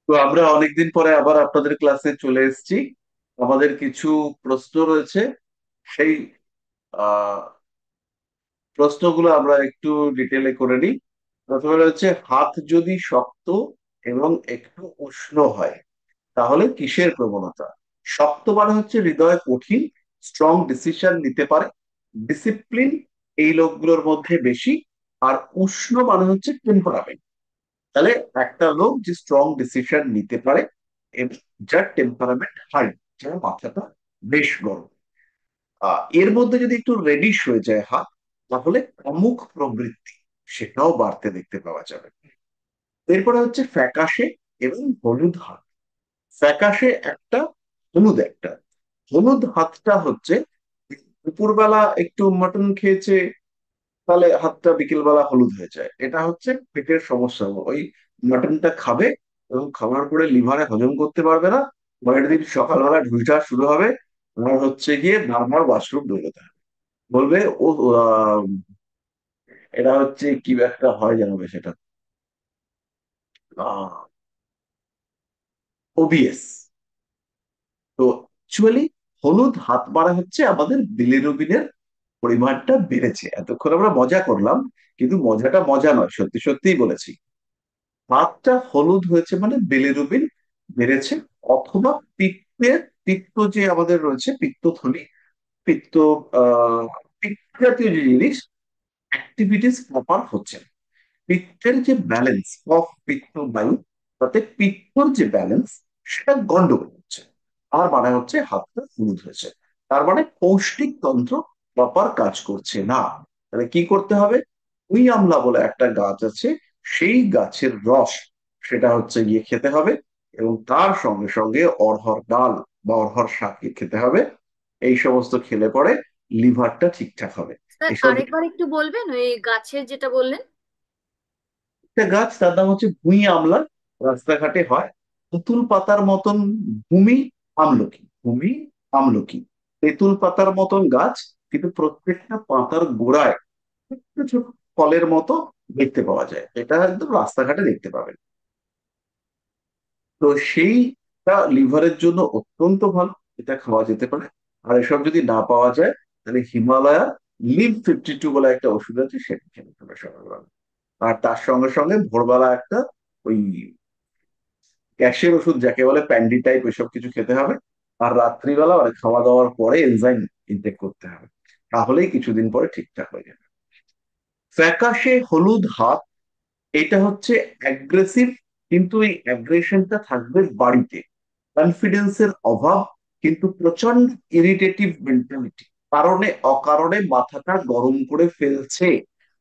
তো আমরা অনেকদিন পরে আবার আপনাদের ক্লাসে চলে এসেছি। আমাদের কিছু প্রশ্ন রয়েছে। সেই আহ প্রশ্নগুলো আমরা একটু ডিটেলে করে নিই। প্রথমে রয়েছে, হাত যদি শক্ত এবং একটু উষ্ণ হয় তাহলে কিসের প্রবণতা? শক্ত মানে হচ্ছে হৃদয় কঠিন, স্ট্রং ডিসিশন নিতে পারে, ডিসিপ্লিন এই লোকগুলোর মধ্যে বেশি। আর উষ্ণ মানে হচ্ছে টেম্পারামেন্ট। তাহলে একটা লোক যে স্ট্রং ডিসিশন নিতে পারে এবং যার টেম্পারামেন্ট হাই, যার মাথাটা বেশ গরম। এর মধ্যে যদি একটু রেডিশ হয়ে যায় হাত, তাহলে অমুক প্রবৃত্তি সেটাও বাড়তে দেখতে পাওয়া যাবে। এরপরে হচ্ছে ফ্যাকাশে এবং হলুদ হাত। ফ্যাকাশে একটা, হলুদ একটা। হলুদ হাতটা হচ্ছে দুপুরবেলা একটু মটন খেয়েছে, তাহলে হাতটা বিকেলবেলা হলুদ হয়ে যায়। এটা হচ্ছে পেটের সমস্যা। ওই মাটনটা খাবে এবং খাওয়ার পরে লিভারে হজম করতে পারবে না। পরের দিন সকালবেলা ঢুইটা শুরু হবে, আর হচ্ছে গিয়ে বারবার ওয়াশরুম দৌড়তে হবে। বলবে ও আহ, এটা হচ্ছে কি একটা হয় জানাবে সেটা, ওবিএস। তো অ্যাকচুয়ালি হলুদ হাত মারা হচ্ছে আমাদের বিলিরুবিনের পরিমাণটা বেড়েছে। এতক্ষণ আমরা মজা করলাম, কিন্তু মজাটা মজা নয়, সত্যি সত্যিই বলেছি। ভাতটা হলুদ হয়েছে মানে বিলিরুবিন বেড়েছে। অথবা পিত্তের, পিত্ত যে আমাদের রয়েছে পিত্তথলি, পিত্ত আহ পিত্ত জাতীয় যে জিনিস, অ্যাক্টিভিটিস প্রপার হচ্ছে না। পিত্তের যে ব্যালেন্স অফ পিত্ত বায়ু, তাতে পিত্তর যে ব্যালেন্স সেটা গন্ডগোল হচ্ছে। আর মানে হচ্ছে হাতটা হলুদ হয়েছে। তার মানে পৌষ্টিক তন্ত্র প্রপার কাজ করছে না। তাহলে কি করতে হবে? উই আমলা বলে একটা গাছ আছে, সেই গাছের রস সেটা হচ্ছে গিয়ে খেতে হবে। এবং তার সঙ্গে সঙ্গে অড়হর ডাল বা অড়হর শাক খেতে হবে। এই সমস্ত খেলে পরে লিভারটা ঠিকঠাক হবে। স্যার এসব আরেকবার একটু বলবেন ওই গাছের যেটা বললেন। একটা গাছ, তার নাম হচ্ছে ভুঁই আমলা। রাস্তাঘাটে হয়, তেঁতুল পাতার মতন। ভূমি আমলকি, ভূমি আমলকি, তেঁতুল পাতার মতন গাছ, কিন্তু প্রত্যেকটা পাতার গোড়ায় ছোট ছোট ফলের মতো দেখতে পাওয়া যায়। এটা একদম রাস্তাঘাটে দেখতে পাবেন। তো সেইটা লিভারের জন্য অত্যন্ত ভালো, এটা খাওয়া যেতে পারে। আর এসব যদি না পাওয়া যায়, তাহলে হিমালয়া লিভ 52 বলে একটা ওষুধ আছে, সেটা খেতে হবে সকালবেলা। আর তার সঙ্গে সঙ্গে ভোরবেলা একটা ওই গ্যাসের ওষুধ যাকে বলে প্যান্ডি টাইপ, এসব কিছু খেতে হবে। আর রাত্রিবেলা মানে খাওয়া দাওয়ার পরে এনজাইম ইনটেক করতে হবে। তাহলেই কিছুদিন পরে ঠিকঠাক হয়ে যাবে। ফ্যাকাশে হলুদ হাত, এটা হচ্ছে অ্যাগ্রেসিভ, কিন্তু এই অ্যাগ্রেশনটা থাকবে বাড়িতে। কনফিডেন্সের অভাব, কিন্তু প্রচন্ড ইরিটেটিভ মেন্টালিটি, কারণে অকারণে মাথাটা গরম করে ফেলছে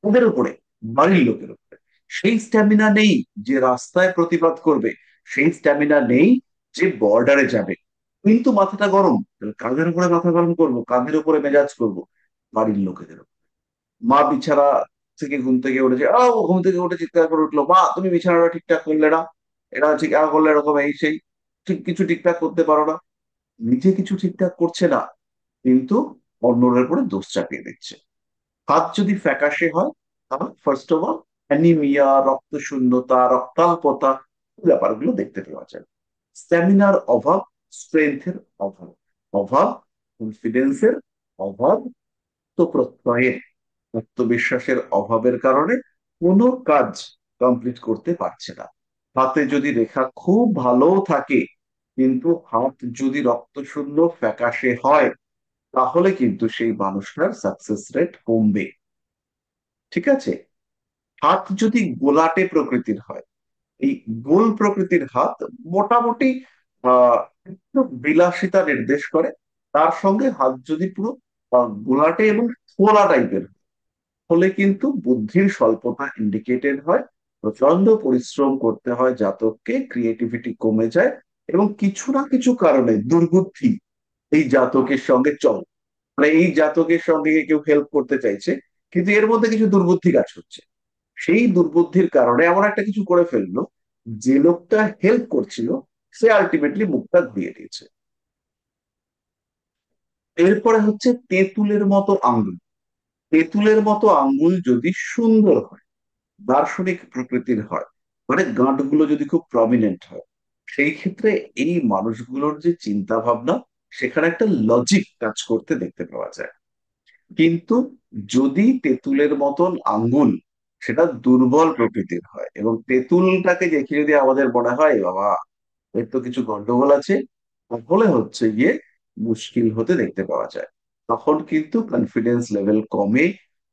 ওদের উপরে, বাড়ির লোকের উপরে। সেই স্ট্যামিনা নেই যে রাস্তায় প্রতিবাদ করবে, সেই স্ট্যামিনা নেই যে বর্ডারে যাবে। কিন্তু মাথাটা গরম, তাহলে কাঁধের উপরে মাথা গরম করবো, কাঁধের উপরে মেজাজ করব বাড়ির লোকেদের উপর। মা বিছানা থেকে ঘুম থেকে উঠেছে, ও ঘুম থেকে উঠে চিৎকার করে উঠলো, মা তুমি বিছানাটা ঠিকঠাক করলে না, এটা ঠিক করলে এরকম এই সেই, ঠিক কিছু ঠিকঠাক করতে পারো না। নিজে কিছু ঠিকঠাক করছে না, কিন্তু অন্যের উপরে দোষ চাপিয়ে দিচ্ছে। হাত যদি ফ্যাকাশে হয়, তাহলে ফার্স্ট অফ অল অ্যানিমিয়া, রক্ত শূন্যতা, রক্তাল্পতা, এই ব্যাপারগুলো দেখতে পাওয়া যায়। স্ট্যামিনার অভাব, স্ট্রেংথের অভাব, অভাব কনফিডেন্সের অভাব, তো প্রত্যয়ের, আত্মবিশ্বাসের অভাবের কারণে কোনো কাজ কমপ্লিট করতে পারছে না। হাতে যদি রেখা খুব ভালো থাকে, কিন্তু হাত যদি রক্তশূন্য ফ্যাকাশে হয়, তাহলে কিন্তু সেই মানুষটার সাকসেস রেট কমবে। ঠিক আছে? হাত যদি গোলাটে প্রকৃতির হয়, এই গোল প্রকৃতির হাত মোটামুটি আহ একটু বিলাসিতা নির্দেশ করে। তার সঙ্গে হাত যদি পুরো গোলাটে এবং ফোলা টাইপের হলে কিন্তু বুদ্ধির স্বল্পতা ইন্ডিকেটেড হয়। প্রচন্ড পরিশ্রম করতে হয় জাতককে, ক্রিয়েটিভিটি কমে যায়। এবং কিছু না কিছু কারণে দুর্বুদ্ধি এই জাতকের সঙ্গে চল, মানে এই জাতকের সঙ্গে কেউ হেল্প করতে চাইছে, কিন্তু এর মধ্যে কিছু দুর্বুদ্ধি কাজ হচ্ছে। সেই দুর্বুদ্ধির কারণে এমন একটা কিছু করে ফেললো, যে লোকটা হেল্প করছিল সে আলটিমেটলি মুখটা ঘুরিয়ে দিয়েছে। এরপরে হচ্ছে তেঁতুলের মতো আঙ্গুল। তেঁতুলের মতো আঙ্গুল যদি সুন্দর হয়, দার্শনিক প্রকৃতির হয়, মানে গাঁটগুলো যদি খুব প্রমিনেন্ট হয়, সেই ক্ষেত্রে এই মানুষগুলোর যে চিন্তা ভাবনা, সেখানে একটা লজিক কাজ করতে দেখতে পাওয়া যায়। কিন্তু যদি তেঁতুলের মতন আঙ্গুল সেটা দুর্বল প্রকৃতির হয়, এবং তেঁতুলটাকে দেখে যদি আমাদের মনে হয় বাবা এর তো কিছু গন্ডগোল আছে, তাহলে হচ্ছে গিয়ে মুশকিল হতে দেখতে পাওয়া যায়। তখন কিন্তু কনফিডেন্স লেভেল কমে,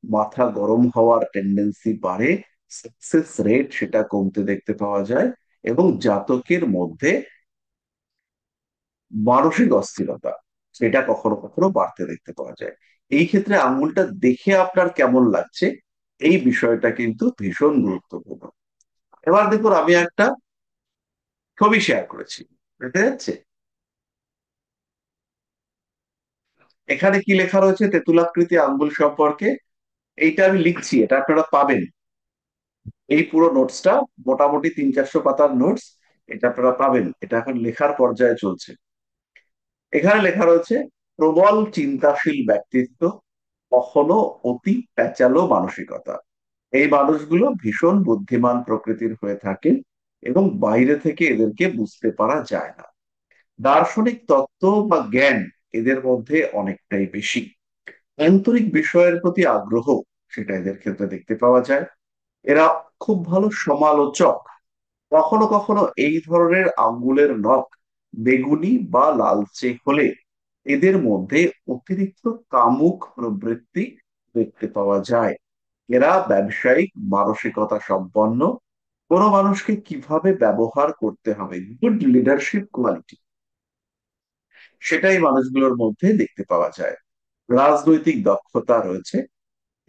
মাথা গরম হওয়ার টেন্ডেন্সি বাড়ে, সাকসেস রেট সেটা কমতে দেখতে পাওয়া যায়, এবং জাতকের মধ্যে মানসিক অস্থিরতা সেটা কখনো কখনো বাড়তে দেখতে পাওয়া যায়। এই ক্ষেত্রে আঙ্গুলটা দেখে আপনার কেমন লাগছে, এই বিষয়টা কিন্তু ভীষণ গুরুত্বপূর্ণ। এবার দেখুন, আমি একটা ছবি শেয়ার করেছি, দেখা যাচ্ছে এখানে কি লেখা রয়েছে তেঁতুলাকৃতি আঙ্গুল সম্পর্কে। এইটা আমি লিখছি, এটা আপনারা পাবেন। এই পুরো নোটসটা মোটামুটি 300-400 পাতার নোটস, এটা আপনারা পাবেন, এটা এখন লেখার পর্যায়ে চলছে। এখানে লেখা রয়েছে প্রবল চিন্তাশীল ব্যক্তিত্ব, কখনো অতি প্যাচালো মানসিকতা। এই মানুষগুলো ভীষণ বুদ্ধিমান প্রকৃতির হয়ে থাকে, এবং বাইরে থেকে এদেরকে বুঝতে পারা যায় না। দার্শনিক তত্ত্ব বা জ্ঞান এদের মধ্যে অনেকটাই বেশি। আন্তরিক বিষয়ের প্রতি আগ্রহ সেটা এদের ক্ষেত্রে দেখতে পাওয়া যায়। এরা খুব ভালো সমালোচক। কখনো কখনো এই ধরনের আঙ্গুলের নখ বেগুনি বা লালচে হলে এদের মধ্যে অতিরিক্ত কামুক প্রবৃত্তি দেখতে পাওয়া যায়। এরা ব্যবসায়িক মানসিকতা সম্পন্ন, কোনো মানুষকে কিভাবে ব্যবহার করতে হবে, গুড লিডারশিপ কোয়ালিটি, সেটাই মানুষগুলোর মধ্যে দেখতে পাওয়া যায়। রাজনৈতিক দক্ষতা রয়েছে,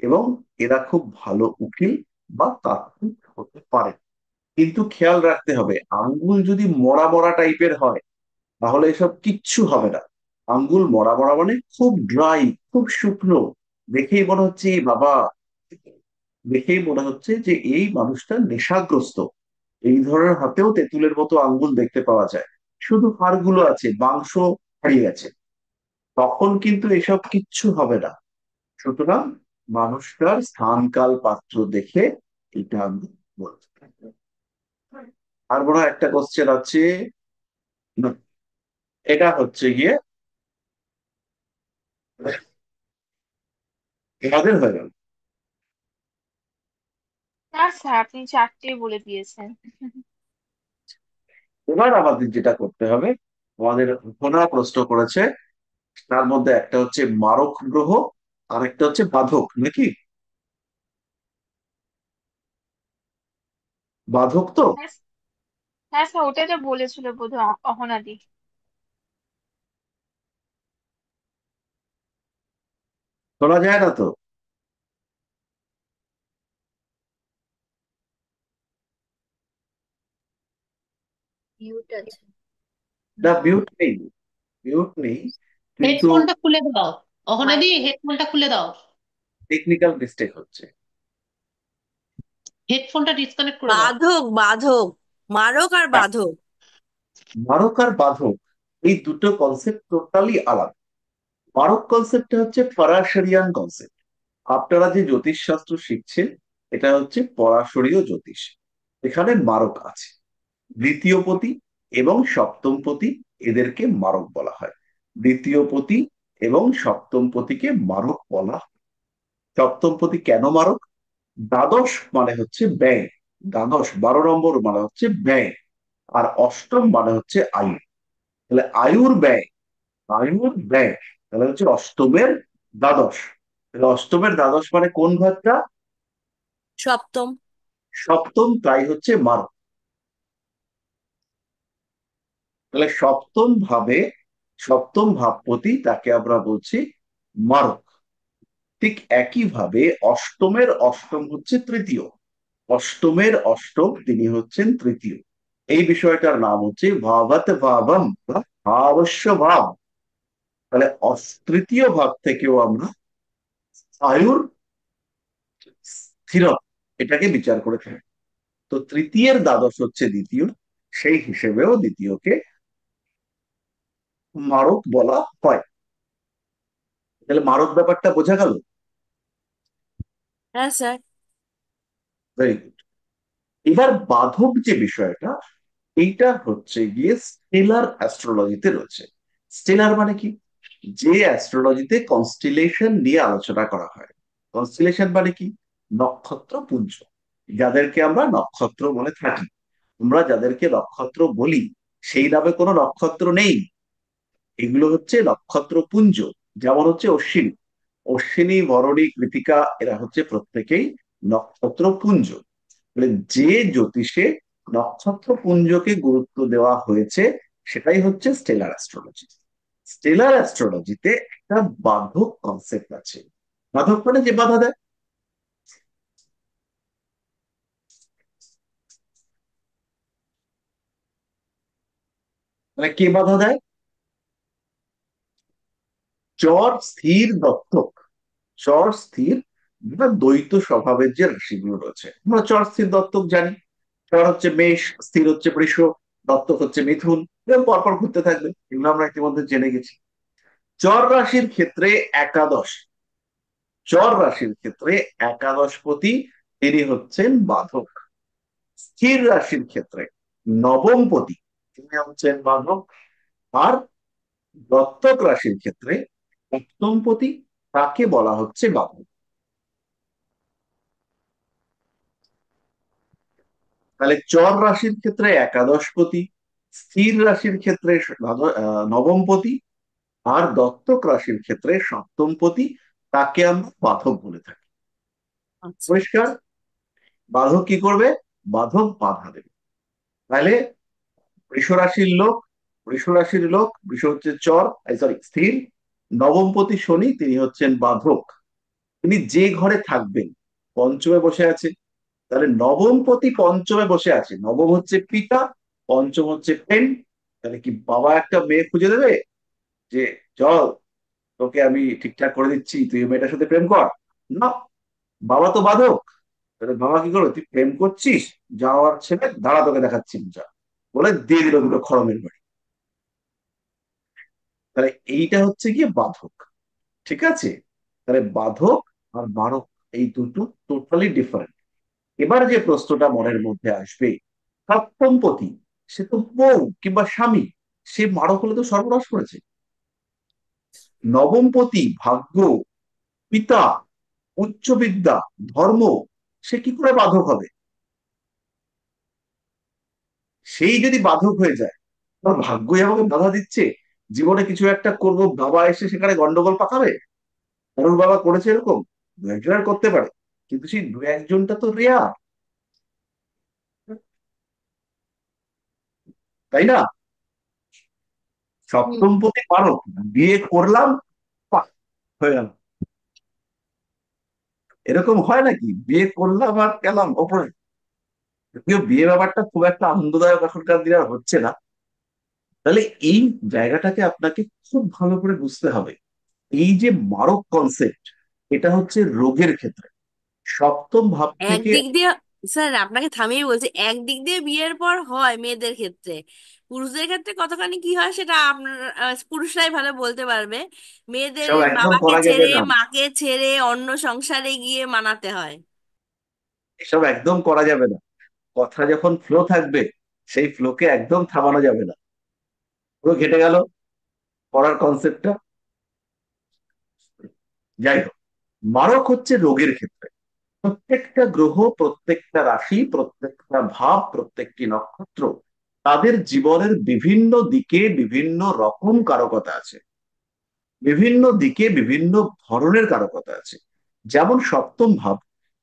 এবং এরা খুব ভালো উকিল বা তাত্ত্বিক হতে পারে। কিন্তু খেয়াল রাখতে হবে, আঙ্গুল যদি মরা মরা টাইপের হয় তাহলে এসব কিচ্ছু হবে না। আঙ্গুল মরা মরা মানে খুব ড্রাই, খুব শুকনো, দেখেই মনে হচ্ছে এই বাবা, দেখেই মনে হচ্ছে যে এই মানুষটা নেশাগ্রস্ত। এই ধরনের হাতেও তেঁতুলের মতো আঙ্গুল দেখতে পাওয়া যায়, শুধু হাড়গুলো আছে, মাংস হারিয়ে গেছে। তখন কিন্তু এসব কিচ্ছু হবে না। সুতরাং মানুষটার স্থান কাল পাত্র দেখে এটা আমি বলতে পারি। আর মনে হয় একটা কোশ্চেন আছে, না, এটা হচ্ছে গিয়ে এদের হয়ে গেল। না স্যার, আপনি চারটেই বলে দিয়েছেন। এবার আমাদের যেটা করতে হবে, আমাদের ঘোড়া প্রশ্ন করেছে, তার মধ্যে একটা হচ্ছে মারক গ্রহ, আর একটা হচ্ছে বাধক নাকি, বাধক তো। হ্যাঁ হ্যাঁ স্যার, ওটাই তো বলেছিল বোধহয় অহনাদি। শোনা যায় না তো? মিউট আছে। না, না। মিউট নেই, মিউট নেই, কিন্তু হেডফোনটা খুলে দাও, অহনাদি হেডফোনটা খুলে দাও। টেকনিক্যাল মিস্টেক হচ্ছে। হেডফোনটা ডিসকানেক্ট করে দাও। বাধক বাধক, মারক আর হ্যাঁ, বাধক। মারক আর বাধক এই দুটো কনসেপ্ট টোটালি আলাদা। মারক কনসেপ্টটা হচ্ছে ফরাসিয়ান কনসেপ্ট। আপনারা যে জ্যোতিষ শাস্ত্র শিখছেন, এটা হচ্ছে পরাশরীয় জ্যোতিষ। এখানে মারক আছে, দ্বিতীয় পতি এবং সপ্তম পতি, এদেরকে মারক বলা হয়। দ্বিতীয় পতি এবং সপ্তম পতিকে মারক বলা হয়। সপ্তম পতি কেন মারক? দ্বাদশ মানে হচ্ছে ব্যয়, দ্বাদশ 12 নম্বর মানে হচ্ছে ব্যয়, আর অষ্টম মানে হচ্ছে আয়ু। তাহলে আয়ুর ব্যয়, আয়ুর ব্যয়, তাহলে হচ্ছে অষ্টমের দ্বাদশ। তাহলে অষ্টমের দ্বাদশ মানে কোন ঘরটা? সপ্তম। সপ্তম, তাই হচ্ছে মারক। তাহলে সপ্তম ভাবে, সপ্তম ভাবপতি তাকে আমরা বলছি মারক। ঠিক একইভাবে অষ্টমের অষ্টম হচ্ছে তৃতীয়, অষ্টমের অষ্টম তিনি হচ্ছেন তৃতীয়। এই বিষয়টার নাম হচ্ছে ভাবাত ভাবম বা ভাবস্য ভাব। তাহলে তৃতীয় ভাব থেকেও আমরা আয়ুর স্থিরতা এটাকে বিচার করে থাকি। তো তৃতীয়ের দ্বাদশ হচ্ছে দ্বিতীয়, সেই হিসেবেও দ্বিতীয়কে মারক বলা হয়। তাহলে মারক ব্যাপারটা বোঝা গেল। হ্যাঁ স্যার। Very good. এবার বাধক যে বিষয়টা, এইটা হচ্ছে গিয়ে স্টেলার অ্যাস্ট্রোলজিতে রয়েছে। স্টেলার মানে কি? যে অ্যাস্ট্রোলজিতে কনস্টিলেশন নিয়ে আলোচনা করা হয়। কনস্টিলেশন মানে কি? নক্ষত্র পুঞ্জ, যাদেরকে আমরা নক্ষত্র বলে থাকি। আমরা যাদেরকে নক্ষত্র বলি সেই নামে কোনো নক্ষত্র নেই, এগুলো হচ্ছে নক্ষত্র পুঞ্জ। যেমন হচ্ছে অশ্বিনী, অশ্বিনী, ভরণী, কৃতিকা, এরা হচ্ছে প্রত্যেকেই নক্ষত্র পুঞ্জ। মানে যে জ্যোতিষে নক্ষত্র পুঞ্জকে গুরুত্ব দেওয়া হয়েছে সেটাই হচ্ছে স্টেলার অ্যাস্ট্রোলজি। স্টেলার অ্যাস্ট্রোলজিতে একটা বাধক কনসেপ্ট আছে। বাধক মানে যে বাধা দেয়। মানে কে বাধা দেয়? চর, স্থির, দত্তক। চর, স্থির বা দ্বৈত স্বভাবের যে রাশিগুলো রয়েছে আমরা চর, স্থির, দত্তক জানি। চর হচ্ছে মেষ, স্থির হচ্ছে বৃষ, দত্তক হচ্ছে মিথুন। এরকম পরপর ঘুরতে থাকবে, এগুলো আমরা ইতিমধ্যে জেনে গেছি। চর রাশির ক্ষেত্রে একাদশ, চর রাশির ক্ষেত্রে একাদশপতি তিনি হচ্ছেন বাধক। স্থির রাশির ক্ষেত্রে নবমপতি তিনি হচ্ছেন বাধক। আর দত্তক রাশির ক্ষেত্রে সপ্তমপতি, তাকে বলা হচ্ছে বাধক। তাহলে চর রাশির ক্ষেত্রে একাদশপতি, স্থির রাশির ক্ষেত্রে নবমপতি, আর দত্তক রাশির ক্ষেত্রে সপ্তমপতি, তাকে আমরা বাধক বলে থাকি। আচ্ছা। পরিষ্কার? বাধক কি করবে? বাধক বাধা দেবে। তাহলে বৃষ রাশির লোক, বৃষ রাশির লোক, বৃষ হচ্ছে চর, সরি স্থির। নবমপতি শনি তিনি হচ্ছেন বাধক। তিনি যে ঘরে থাকবেন, পঞ্চমে বসে আছে, তাহলে নবমপতি পঞ্চমে বসে আছে। নবম হচ্ছে পিতা, পঞ্চম হচ্ছে প্রেম। তাহলে কি বাবা একটা মেয়ে খুঁজে দেবে যে চল তোকে আমি ঠিকঠাক করে দিচ্ছি, তুই এই মেয়েটার সাথে প্রেম কর? না, বাবা তো বাধক। তাহলে বাবা কি করবে? তুই প্রেম করছিস, যাওয়ার ছেলে দাঁড়া তোকে দেখাচ্ছি যা, বলে দিয়ে দিল দুটো খড়মের বাড়ি। তাহলে এইটা হচ্ছে গিয়ে বাধক। ঠিক আছে? তাহলে বাধক আর মারক এই দুটো টোটালি ডিফারেন্ট। এবার যে প্রশ্নটা মনের মধ্যে আসবে, সপ্তমপতি সে তো বউ কিংবা স্বামী, সে মারক হলে তো সর্বনাশ করেছে। নবমপতি ভাগ্য, পিতা, উচ্চবিদ্যা, ধর্ম, সে কি করে বাধক হবে? সেই যদি বাধক হয়ে যায়, আমার ভাগ্যই আমাকে বাধা দিচ্ছে, জীবনে কিছু একটা করব, বাবা এসে সেখানে গন্ডগোল পাকাবে। কারোর বাবা করেছে এরকম? দু একজনের করতে পারে, কিন্তু সেই দু একজনটা তো রেয়ার, তাই না? হুম। সপ্তমপতি পারো, বিয়ে করলাম, পাক, হয়ে গেল। এরকম হয় নাকি? বিয়ে করলাম আর গেলাম ওপরে। যদিও বিয়ে ব্যাপারটা খুব একটা আনন্দদায়ক এখনকার দিনে আর হচ্ছে না। তাহলে এই জায়গাটাকে আপনাকে খুব ভালো করে বুঝতে হবে। এই যে মারক কনসেপ্ট, এটা হচ্ছে রোগের ক্ষেত্রে সপ্তম ভাব থেকে। একদিক দিয়ে, স্যার আপনাকে থামিয়ে বলছি, একদিক দিয়ে বিয়ের পর হয় মেয়েদের ক্ষেত্রে। পুরুষদের ক্ষেত্রে কতখানি কি হয় সেটা আপনার পুরুষরাই ভালো বলতে পারবে। মেয়েদের এসব একদম বাবাকে করা যাবে ছেড়ে না, মাকে ছেড়ে অন্য সংসারে গিয়ে মানাতে হয়। এসব একদম করা যাবে না। কথা যখন ফ্লো থাকবে, সেই ফ্লোকে একদম থামানো যাবে না। পুরো ঘেটে গেল পড়ার কনসেপ্টটা। যাই হোক, মারক হচ্ছে রোগের ক্ষেত্রে। প্রত্যেকটা গ্রহ, প্রত্যেকটা রাশি, প্রত্যেকটা ভাব, প্রত্যেকটি নক্ষত্র, তাদের জীবনের বিভিন্ন দিকে বিভিন্ন রকম কারকতা আছে, বিভিন্ন দিকে বিভিন্ন ধরনের কারকতা আছে। যেমন সপ্তম ভাব,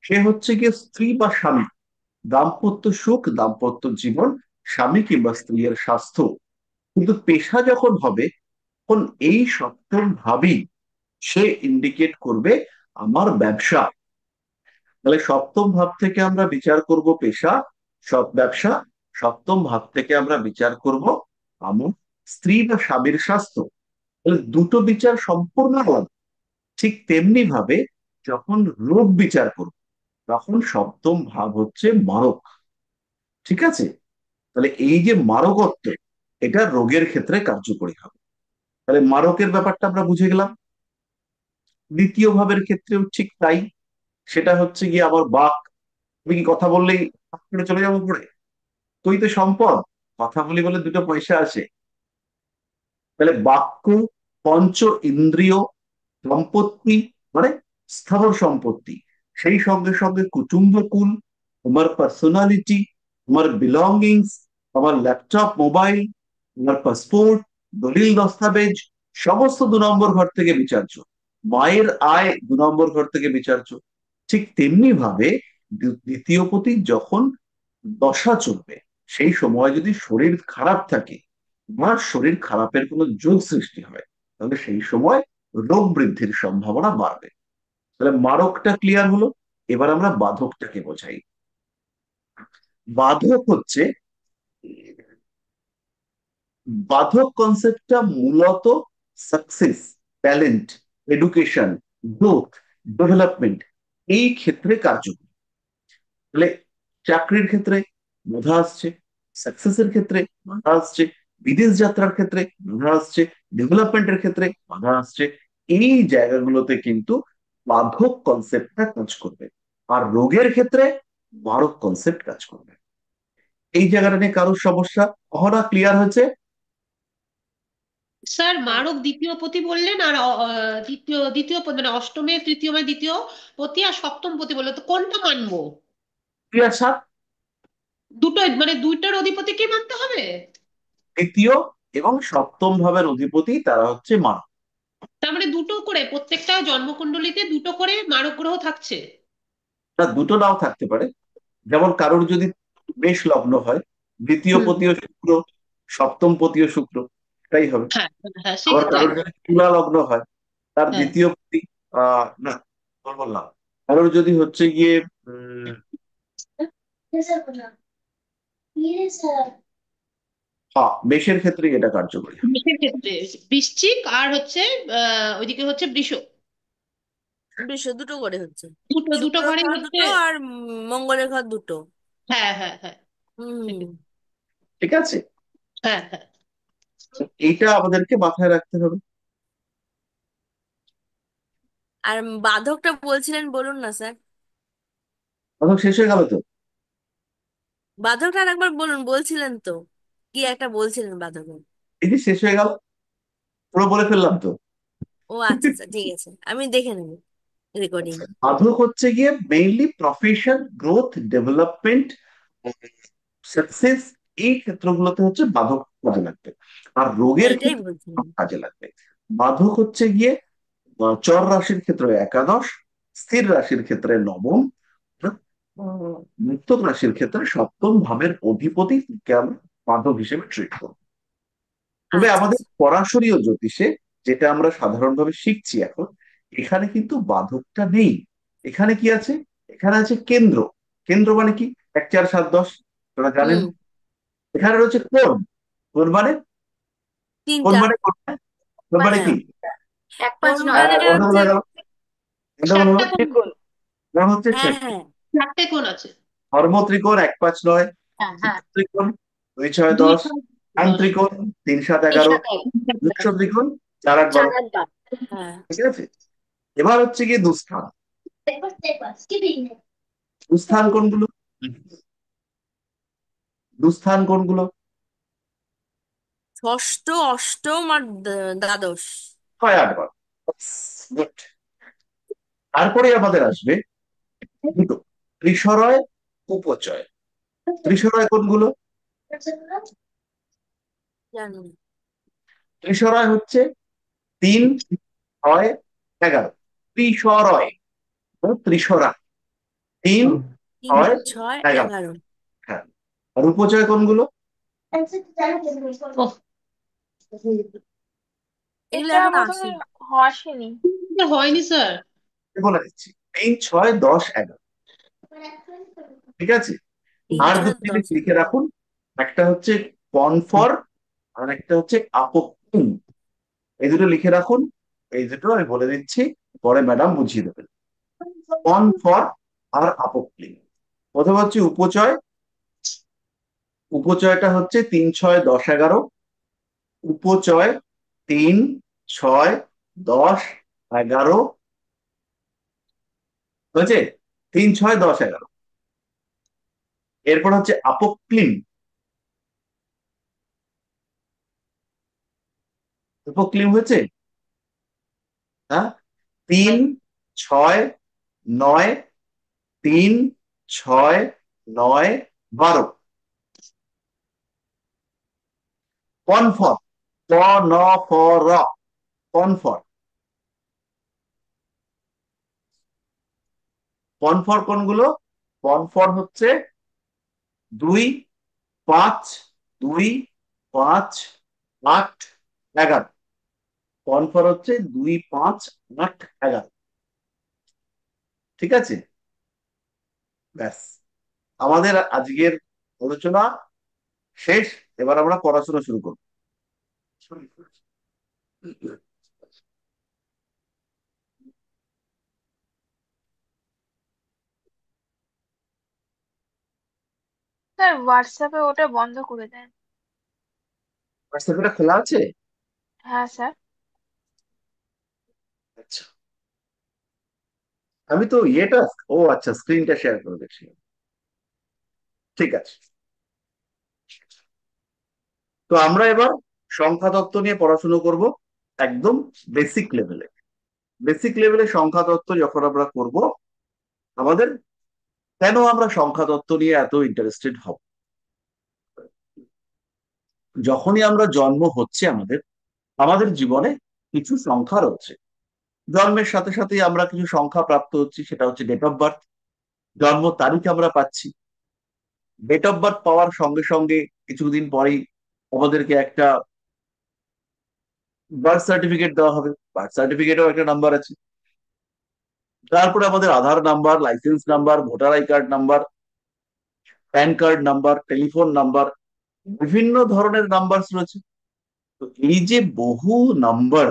সে হচ্ছে গিয়ে স্ত্রী বা স্বামী, দাম্পত্য সুখ, দাম্পত্য জীবন, স্বামী কিংবা স্ত্রীর স্বাস্থ্য। কিন্তু পেশা যখন হবে, তখন এই সপ্তম ভাবই সে ইন্ডিকেট করবে আমার ব্যবসা। তাহলে সপ্তম ভাব থেকে আমরা বিচার করব পেশা, সব ব্যবসা। সপ্তম ভাব থেকে আমরা বিচার করব আমার স্ত্রী বা স্বামীর স্বাস্থ্য। তাহলে দুটো বিচার সম্পূর্ণ আলাদা। ঠিক তেমনি ভাবে যখন রোগ বিচার করব, তখন সপ্তম ভাব হচ্ছে মারক। ঠিক আছে? তাহলে এই যে মারকত্ব, এটা রোগের ক্ষেত্রে কার্যকরী হবে। তাহলে মারকের ব্যাপারটা আমরা বুঝে গেলাম। দ্বিতীয় ভাবের ক্ষেত্রেও ঠিক তাই। সেটা হচ্ছে গিয়ে আবার বাক। তুমি কি কথা বললেই হাত ছেড়ে চলে যাবো পড়ে? তুই তো সম্পদ, কথা বলি বলে দুটো পয়সা আসে? তাহলে বাক্য পঞ্চ ইন্দ্রিয় সম্পত্তি, মানে স্থাবর সম্পত্তি, সেই সঙ্গে সঙ্গে কুটুম্বকুল, তোমার পার্সোনালিটি, তোমার বিলঙ্গিংস, তোমার ল্যাপটপ, মোবাইল, তোমার পাসপোর্ট, দলিল দস্তাবেজ, সমস্ত 2 নম্বর ঘর থেকে বিচার্য। মায়ের আয় 2 নম্বর ঘর থেকে বিচার্য। ঠিক তেমনি ভাবে দ্বিতীয় পতি যখন দশা চলবে, সেই সময় যদি শরীর খারাপ থাকে বা শরীর খারাপের কোনো যোগ সৃষ্টি হয়, তাহলে সেই সময় রোগ বৃদ্ধির সম্ভাবনা বাড়বে। তাহলে মারকটা ক্লিয়ার হলো। এবার আমরা বাধকটাকে বোঝাই। বাধক হচ্ছে, বাধক কনসেপ্টটা মূলত success, talent, education, growth, development এই ক্ষেত্রে কার্যকরী। তাহলে চাকরির ক্ষেত্রে বাধা আসছে, সাকসেসের ক্ষেত্রে বাধা আসছে, বিদেশ যাত্রার ক্ষেত্রে বাধা আসছে, ডেভেলপমেন্টের ক্ষেত্রে বাধা আসছে। এই জায়গাগুলোতে কিন্তু বাধক কনসেপ্টটা কাজ করবে। আর রোগের ক্ষেত্রে মারক কনসেপ্ট কাজ করবে। এই জায়গাটা নিয়ে কারোর সমস্যা? কখনো ক্লিয়ার হয়েছে? স্যার মারক দ্বিতীয় পতি বললেন, আর দ্বিতীয় দ্বিতীয় মানে অষ্টমে তৃতীয় মানে দ্বিতীয় পতি, আর সপ্তম পতি বললেন, তো কোনটা মানবো? Clear sir? দুটো মানে দুইটার অধিপতিকে মানতে হবে? দ্বিতীয় এবং সপ্তম ভাবের অধিপতি তারা হচ্ছে মারক। তার মানে দুটো করে প্রত্যেকটা জন্মকুণ্ডলীতে দুটো করে মারক গ্রহ থাকছে? না, দুটো নাও থাকতে পারে। যেমন কারোর যদি মেষ লগ্ন হয়, দ্বিতীয় হুম। পতিও শুক্র, সপ্তম পতিও শুক্র, এটাই হবে। হ্যাঁ, হ্যাঁ, আবার সেক্ষেত্রে কারোর একদম। যদি তুলা লগ্ন হয়, তার হ্যাঁ। দ্বিতীয় পতি না, ভুল বললাম। কারোর যদি হচ্ছে গিয়ে উম হ্যাঁ, মেষের ক্ষেত্রে এটা কার্যকরী হবে। বৃষের ক্ষেত্রে বৃশ্চিক, আর হচ্ছে ওইদিকে হচ্ছে বৃষ, বেশ, দুটো করে হচ্ছে। দুটো দুটো শুক্রের ঘরে ঘর হচ্ছে। দুটো আর মঙ্গলের ঘর দুটো। হ্যাঁ, হ্যাঁ, হ্যাঁ, হুম। সেটাই। ঠিক আছে? হ্যাঁ, হ্যাঁ। এইটা আমাদেরকে মাথায় রাখতে হবে। আর বাধকটা বলছিলেন, বলুন না স্যার। এখন শেষ হয়ে গেল তো? বাধকটা আর একবার বলুন, বলছিলেন তো, কি একটা বলছিলেন বাধক। এই যে শেষ হয়ে গেল, পুরো বলে ফেললাম তো। ও আচ্ছা আচ্ছা, ঠিক আছে, আমি দেখে নেব রেকর্ডিং। সাধক হচ্ছে গিয়ে mainly profession, growth, development, success, এই ক্ষেত্রগুলোতে হচ্ছে বাধক কাজে লাগবে। আর হ্যাঁ, রোগের এটাই ক্ষেত্রে বলছিলাম। কাজে লাগবে। বাধক হচ্ছে গিয়ে চর রাশির ক্ষেত্রে একাদশ, স্থির রাশির ক্ষেত্রে নবম, মুক্তক রাশির ক্ষেত্রে সপ্তম ভাবের অধিপতিকে আমরা বাধক হিসেবে ট্রিট করব। তবে আচ্ছা আমাদের আচ্ছা। পরাশরীয় জ্যোতিষে, যেটা আমরা সাধারণভাবে শিখছি এখন, এখানে কিন্তু বাধকটা নেই। এখানে কি আছে? এখানে আছে কেন্দ্র। কেন্দ্র মানে কি? 1 4 7 10, আপনারা জানেন। হুম। এখানে রয়েছে কোণ। কোণ মানে, কোণ তিনটা। মানে কোণ মানে, কোণ মানে পাঁচ কি? হ্যাঁ, এক কোন পাঁচ নয় মানে কোনটা হচ্ছে। বলা গেল? কোনটা বলা চারটা হলো? কোণ। ত্রিকোণ। কোণ হচ্ছে হ্যাঁ হ্যাঁ। চারটে কোণ আছে। ধর্ম ত্রিকোণ 1 5 9, হ্যাঁ হ্যাঁ। ত্রিকোণ 2 6 দুই 10, ছয় টান দশ ত্রিকোণ 3 7 তিন 11, সাত এক, বৃক্ষ ত্রিকোণ 4 8 12। 4 8 12। হ্যাঁ। ঠিক আছে? এবার হচ্ছে গিয়ে দুস্থান। দুস্থান কোনগুলো? দুস্থান কোনগুলো? ষষ্ঠ, অষ্টম আর দ্বাদশ। 6 8 12। গুড। তারপরে আমাদের আসবে দুটো, ত্রিশরয়, উপচয়। ত্রিশরয় কোনগুলো? জানি না। ত্রিশরয় হচ্ছে 3 6 11। ত্রিশরয় ও ত্রিশরা, 3 তিন 6 ছয় 11। এগারো হ্যাঁ। আর উপচয় কোনগুলো? ওহ, এগুলো এটা এখন বোধহয় আসেনি। আসেনি। এটা হয়নি স্যার। বলে দিচ্ছি, 3 6 10 11। ঠিক আছে? তিন আর ছয় দুটো জিনিস দশ লিখে রাখুন। একটা হচ্ছে কনফর, আর একটা হচ্ছে আপোক্তিন। এই দুটো লিখে রাখুন। এই দুটো আমি বলে দিচ্ছি, পরে ম্যাডাম বুঝিয়ে দেবেন। কনফর আর আপোক্তিন। প্রথমে হচ্ছে উপচয়। উপচয়টা হচ্ছে 3 6 10 11। উপচয় 3 6 10 11 হয়েছে। 3 6 10 11। এরপর হচ্ছে আপোক্লিন। অল্প ক্লিন হয়েছে? হ্যাঁ, 3, 6, 9, 3, 6, 9, 12। কনফর, ক ন ফ র, কনফর। কনফর কোনগুলো? কনফর হচ্ছে 2, 5, 2, 5, 8, 11। কনফর হচ্ছে 2, 5, 8, 11। ঠিক আছে, ব্যাস, আমাদের আজকের আলোচনা শেষ। এবার আমরা পড়াশোনা শুরু করব। স্যার হোয়াটসঅ্যাপে ওটা বন্ধ করে দেন। হোয়াটসঅ্যাপটা খোলা আছে? হ্যাঁ স্যার। আচ্ছা, আমি তো ইয়েটা, ও আচ্ছা, স্ক্রিনটা শেয়ার করে দিচ্ছি। ঠিক আছে, তো আমরা এবার সংখ্যা তত্ত্ব নিয়ে পড়াশোনা করব, একদম বেসিক লেভেলে। বেসিক লেভেলে সংখ্যা তত্ত্ব যখন আমরা করব, আমাদের কেন আমরা সংখ্যা তত্ত্ব নিয়ে এত ইন্টারেস্টেড হব? যখনই আমরা জন্ম হচ্ছে আমাদের, আমাদের জীবনে কিছু সংখ্যা রয়েছে। জন্মের সাথে সাথেই আমরা কিছু সংখ্যা প্রাপ্ত হচ্ছি, সেটা হচ্ছে ডেট অফ বার্থ। জন্ম তারিখ আমরা পাচ্ছি। ডেট অফ বার্থ পাওয়ার সঙ্গে সঙ্গে কিছুদিন পরেই আমাদেরকে একটা বার্থ সার্টিফিকেট দেওয়া হবে। বার্থ সার্টিফিকেটেও একটা নাম্বার আছে। তারপরে আমাদের Aadhaar number, license number, voter I card number, PAN card number, telephone number, বিভিন্ন ধরনের নাম্বার রয়েছে। তো এই যে বহু নাম্বার,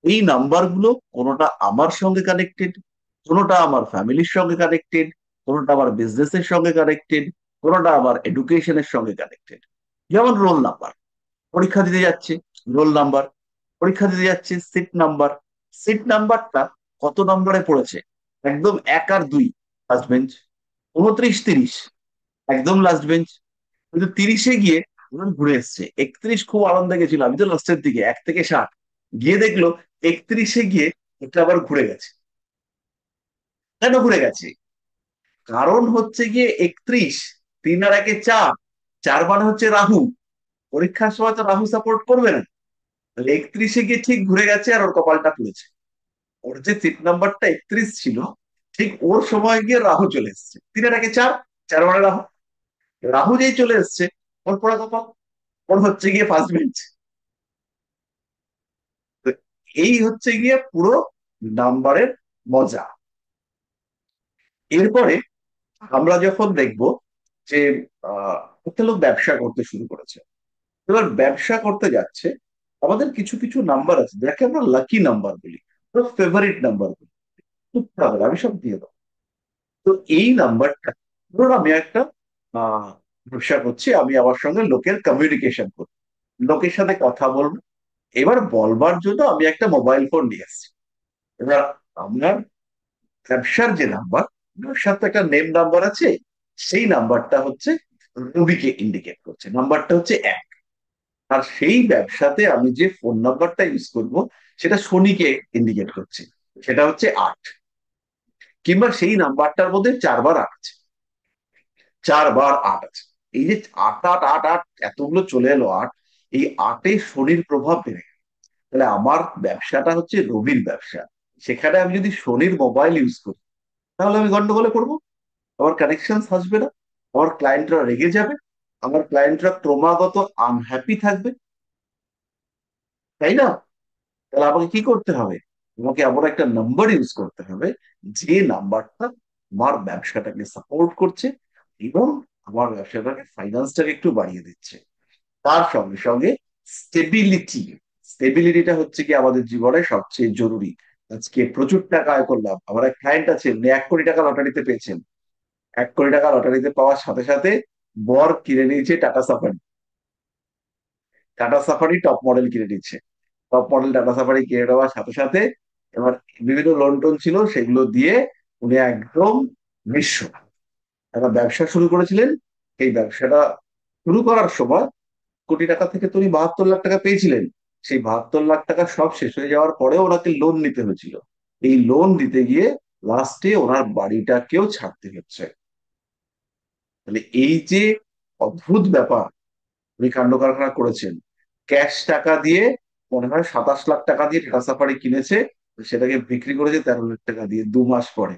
এই নাম্বারগুলো কোনোটা আমার সঙ্গে কানেক্টেড, কোনোটা আমার ফ্যামিলির সঙ্গে কানেক্টেড, কোনোটা আমার বিজনেসের সঙ্গে কানেক্টেড, কোনোটা আমার এডুকেশনের সঙ্গে কানেক্টেড। যেমন রোল নাম্বার, পরীক্ষা দিতে যাচ্ছে, রোল নাম্বার। পরীক্ষা দিতে যাচ্ছে, সিট নাম্বার। সিট নাম্বারটা কত নম্বরে পড়েছে, একদম 1 আর 2 ফার্স্ট বেঞ্চ, 29, 30 একদম লাস্ট বেঞ্চ। কিন্তু 30-এ গিয়ে ঘুরে এসছে। 31 খুব আনন্দে গেছিল, আমি তো লাস্টের দিকে 1 থেকে 60 গিয়ে দেখলো 31-এ গিয়ে এটা আবার ঘুরে গেছে। কেন ঘুরে গেছে? কারণ হচ্ছে গিয়ে 31, 3 আর 1-এ 4, 4 মানে হচ্ছে রাহু। পরীক্ষার সময় তো রাহু সাপোর্ট করবে না, তাহলে 31-এ গিয়ে ঠিক ঘুরে গেছে আর ওর কপালটা পুড়েছে। ওর যে সিট নাম্বারটা 31 ছিল, ঠিক ওর সময় গিয়ে রাহু চলে এসছে। 3 আর 1-এ 4, 4 মানে রাহু। রাহু যেই চলে এসছে, ওর পড়া কপাল, ওর হচ্ছে গিয়ে ফার্স্ট বেঞ্চ। তো এই হচ্ছে গিয়ে পুরো নাম্বারের মজা। এরপরে আমরা যখন দেখব যে একটা লোক ব্যবসা করতে শুরু করেছে, এবার ব্যবসা করতে যাচ্ছে, আমাদের কিছু কিছু নাম্বার আছে যাকে আমরা লাকি নাম্বার বলি, ফেভারিট নাম্বার বলি। আমি সব দিয়ে দেবো। তো এই নাম্বারটা, ধরুন আমি একটা ব্যবসা করছি, আমি আমার সঙ্গে লোকের কমিউনিকেশন করবো, লোকের সাথে কথা বলবো। এবার বলবার জন্য আমি একটা মোবাইল ফোন নিয়ে এসেছি। এবার আমার ব্যবসার যে নাম্বার, ব্যবসার তো একটা নেম নাম্বার আছে, সেই নাম্বারটা হচ্ছে রবিকে ইন্ডিকেট করছে, নাম্বারটা হচ্ছে 1। আর সেই ব্যবসাতে আমি যে ফোন নাম্বারটা ইউজ করব, সেটা শনিকে ইন্ডিকেট করছে, সেটা হচ্ছে 8। কিংবা সেই নাম্বারটার মধ্যে 4 বার 8 আছে, 4 বার 8 আছে। এই যে 8, 8, 8, 8 এতগুলো চলে এলো 8, এই 8-এ শনির প্রভাব বেড়ে গেল। তাহলে আমার ব্যবসাটা হচ্ছে রবির ব্যবসা, সেখানে আমি যদি শনির মোবাইল ইউজ করি, তাহলে আমি গন্ডগোলে পড়বো। আমার কানেকশন আসবে না, আমার ক্লায়েন্টরা রেগে যাবে, আমার ক্লায়েন্টরা ক্রমাগত আনহ্যাপি থাকবে, তাই না? তাহলে আমাকে কি করতে হবে? আমাকে এমন একটা নাম্বার ইউজ করতে হবে, যে নাম্বারটা আমার ব্যবসাটাকে সাপোর্ট করছে এবং আমার ব্যবসাটাকে, ফাইন্যান্সটাকে একটু বাড়িয়ে দিচ্ছে। তার সঙ্গে সঙ্গে স্টেবিলিটি। স্টেবিলিটিটা হচ্ছে কি আমাদের জীবনে সবচেয়ে জরুরি। আজকে প্রচুর টাকা আয় করলাম, আমার এক ক্লায়েন্ট আছে, উনি 1 কোটি টাকা লটারিতে পেয়েছেন। 1 কোটি টাকা লটারিতে পাওয়ার সাথে সাথে বর কিনে নিয়েছে tata safari. Tata safari top model কিনে নিচ্ছে। টপ মডেল টাটা সাফারি কিনে নেওয়ার সাথে সাথে এবার বিভিন্ন লোন টোন ছিল, সেগুলো দিয়ে উনি একদম নিঃস্ব। একটা ব্যবসা শুরু করেছিলেন। এই ব্যবসাটা শুরু করার সময় 1 কোটি টাকা থেকে তো উনি 72 লাখ টাকা পেয়েছিলেন। সেই 72 লাখ টাকা সব শেষ হয়ে যাওয়ার পরেও ওনাকে লোন নিতে হয়েছিল। এই লোন দিতে গিয়ে লাস্টে ওনার বাড়িটাকেও ছাড়তে হচ্ছে। তাহলে এই যে অদ্ভুত ব্যাপার, উনি কাণ্ড কারখানা করেছেন। ক্যাশ টাকা দিয়ে মনে হয় 27 লাখ টাকা দিয়ে টাটা সাফারি কিনেছে, সেটাকে বিক্রি করেছে 13 লাখ টাকা দিয়ে 2 মাস পরে।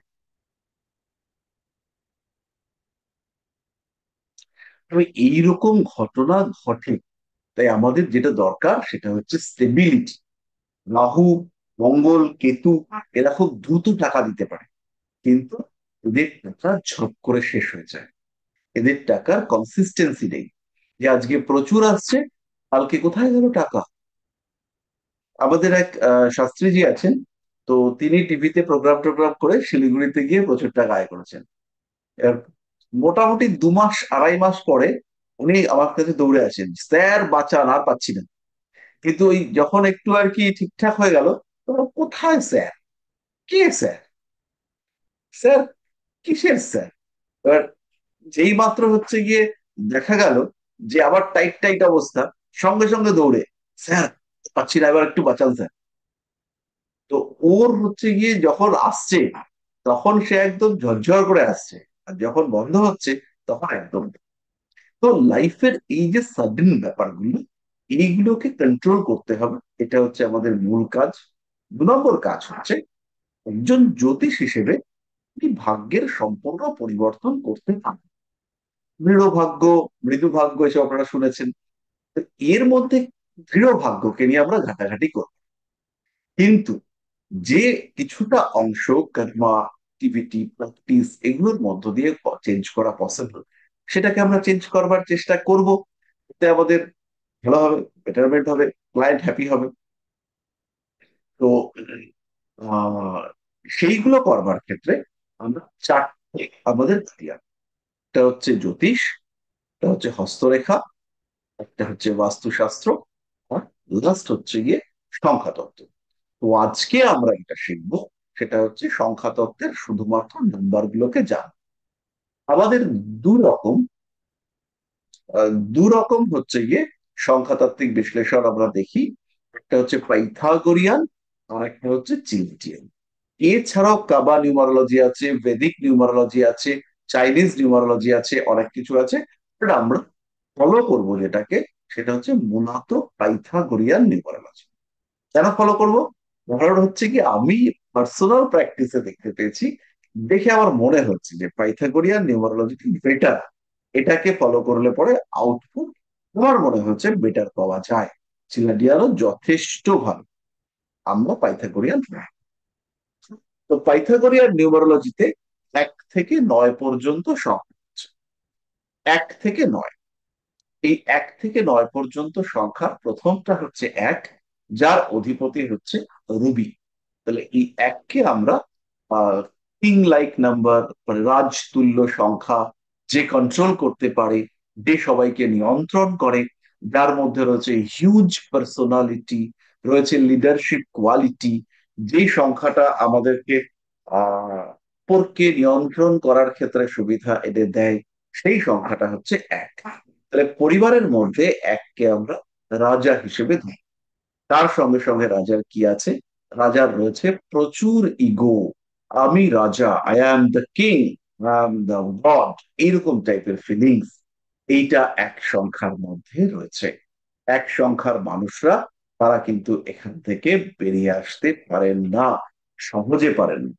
তবে এইরকম ঘটনা ঘটে। তাই আমাদের যেটা দরকার সেটা হচ্ছে স্টেবিলিটি। রাহু, মঙ্গল, কেতু এরা খুব দ্রুত টাকা দিতে পারে, কিন্তু এদের টাকা ঝপ করে শেষ হয়ে যায়। এদের টাকার কনসিস্টেন্সি নেই, যে আজকে প্রচুর আসছে, কালকে কোথায় গেল টাকা। আমাদের এক শাস্ত্রীজি আছেন, তো তিনি টিভিতে প্রোগ্রাম টোগ্রাম করে শিলিগুড়িতে গিয়ে প্রচুর টাকা আয় করেছেন। এর মোটামুটি 2 মাস 2.5 মাস পরে উনি আমার কাছে দৌড়ে আসেন, স্যার বাঁচান, আর পাচ্ছি না। কিন্তু ওই যখন একটু আর কি ঠিকঠাক হয়ে গেল, তখন কোথায় স্যার, কে স্যার, স্যার কিসের স্যার। এবার যেই মাত্র হচ্ছে গিয়ে দেখা গেল যে আবার টাইট টাইট অবস্থা, সঙ্গে সঙ্গে দৌড়ে, স্যার পাচ্ছি না, এবার একটু বাঁচান স্যার। তো ওর হচ্ছে গিয়ে যখন আসছে তখন সে একদম ঝরঝর করে আসছে, আর যখন বন্ধ হচ্ছে তখন একদম। তো লাইফের এই যে সাডেন ব্যাপারগুলো, এইগুলোকে কন্ট্রোল করতে হবে, এটা হচ্ছে আমাদের মূল কাজ। 2 নম্বর কাজ হচ্ছে একজন জ্যোতিষ হিসেবে আপনি ভাগ্যের সম্পূর্ণ পরিবর্তন করতে পারেন। দৃঢ় ভাগ্য, মৃদু ভাগ্য এসব আপনারা শুনেছেন। তো এর মধ্যে দৃঢ় ভাগ্যকে নিয়ে আমরা ঘাটাঘাটি করব, কিন্তু যে কিছুটা অংশ কর্মা, অ্যাক্টিভিটি, প্র্যাকটিস এগুলোর মধ্য দিয়ে চেঞ্জ করা পসিবল, সেটাকে আমরা চেঞ্জ করবার চেষ্টা করব। এতে আমাদের ভালো হবে, বেটারমেন্ট হবে, ক্লায়েন্ট হ্যাপি হবে। তো আহ সেইগুলো করবার ক্ষেত্রে আমরা চারটে আমাদের ক্রিয়া, একটা হচ্ছে জ্যোতিষ, একটা হচ্ছে হস্তরেখা, একটা হচ্ছে বাস্তুশাস্ত্র, আর লাস্ট হচ্ছে গিয়ে সংখ্যাতত্ত্ব। তো আজকে আমরা এটা শিখবো, সেটা হচ্ছে সংখ্যাতত্ত্বের শুধুমাত্র নাম্বার গুলোকে জানা। আমাদের দু রকম হচ্ছে গিয়ে সংখ্যাতাত্ত্বিক বিশ্লেষণ আমরা দেখি। একটা হচ্ছে পাইথাগোরিয়ান, আর একটা হচ্ছে চিলটিয়ান। এছাড়াও কাবা নিউমারোলজি আছে, ভেদিক নিউমারোলজি আছে, চাইনিজ নিউমারোলজি আছে, অনেক কিছু আছে। বাট আমরা ফলো করব যেটাকে, সেটা হচ্ছে মূলত পাইথাগোরিয়ান নিউমারোলজি। কেন ফলো করব? কারণ হচ্ছে কি, আমি পার্সোনাল প্র্যাকটিসে দেখতে পেয়েছি, দেখে আমার মনে হচ্ছে যে পাইথাগোরিয়ান নিউমারোলজিটি বেটার। এটাকে ফলো করলে পরে আউটপুট আমার মনে হচ্ছে বেটার পাওয়া যায়। চিলাডিয়ানও যথেষ্ট ভালো, আমরা পাইথাগোরিয়ান। তো পাইথাগোরিয়ান নিউমারোলজিতে 1 থেকে 9 পর্যন্ত সংখ্যা আছে। 1 থেকে 9, এই 1 থেকে 9 পর্যন্ত সংখ্যা প্রথমটা হচ্ছে 1, যার অধিপতি হচ্ছে রবি। তাহলে এই 1কে আমরা কিং লাইক নাম্বার, রাজতুল্য সংখ্যা, যে কন্ট্রোল করতে পারে, যে সবাইকে নিয়ন্ত্রণ করে, যার মধ্যে রয়েছে হিউজ পার্সোনালিটি, রয়েছে লিডারশিপ কোয়ালিটি, যে সংখ্যাটা আমাদেরকে অপরকে নিয়ন্ত্রণ করার ক্ষেত্রে সুবিধা এনে দেয়, সেই সংখ্যাটা হচ্ছে 1। তাহলে পরিবারের মধ্যে 1কে আমরা রাজা হিসেবে ধরি। তার সঙ্গে সঙ্গে রাজার কি আছে? রাজার রয়েছে প্রচুর ইগো, আমি রাজা, I am the king, I am the god, এইরকম টাইপের ফিলিংস। এইটা 1 সংখ্যার মধ্যে রয়েছে। 1 সংখ্যার মানুষরা, তারা কিন্তু এখান থেকে বেরিয়ে আসতে পারেন না, সহজে পারেন না।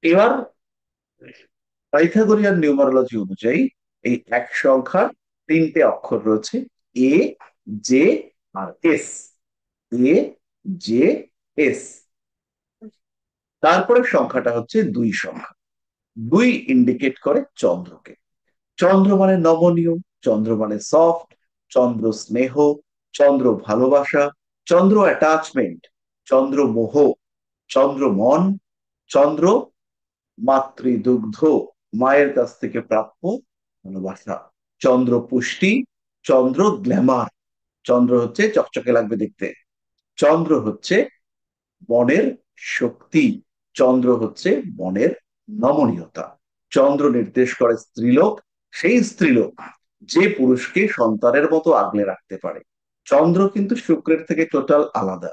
এবার পাইথাগোরিয়ান নিউমারোলজি অনুযায়ী এই 1 সংখ্যার 3টে অক্ষর রয়েছে, এ, জে আর এস। এ, জে, এস। তারপরে সংখ্যাটা হচ্ছে 2 সংখ্যা। 2 ইন্ডিকেট করে চন্দ্রকে। চন্দ্র মানে নমনীয়, চন্দ্র মানে সফট, চন্দ্র স্নেহ, চন্দ্র ভালোবাসা, চন্দ্র অ্যাটাচমেন্ট, চন্দ্র মোহ, চন্দ্র মন, চন্দ্র মাতৃদুগ্ধ, মায়ের কাছ থেকে প্রাপ্য ভালোবাসা, চন্দ্র পুষ্টি, চন্দ্র গ্ল্যামার, চন্দ্র হচ্ছে চকচকে লাগবে দেখতে, চন্দ্র হচ্ছে মনের শক্তি, চন্দ্র হচ্ছে মনের নমনীয়তা, চন্দ্র নির্দেশ করে স্ত্রীলোক, সেই স্ত্রীলোক যে পুরুষকে সন্তানের মতো আগলে রাখতে পারে, চন্দ্র কিন্তু শুক্রের থেকে টোটাল আলাদা।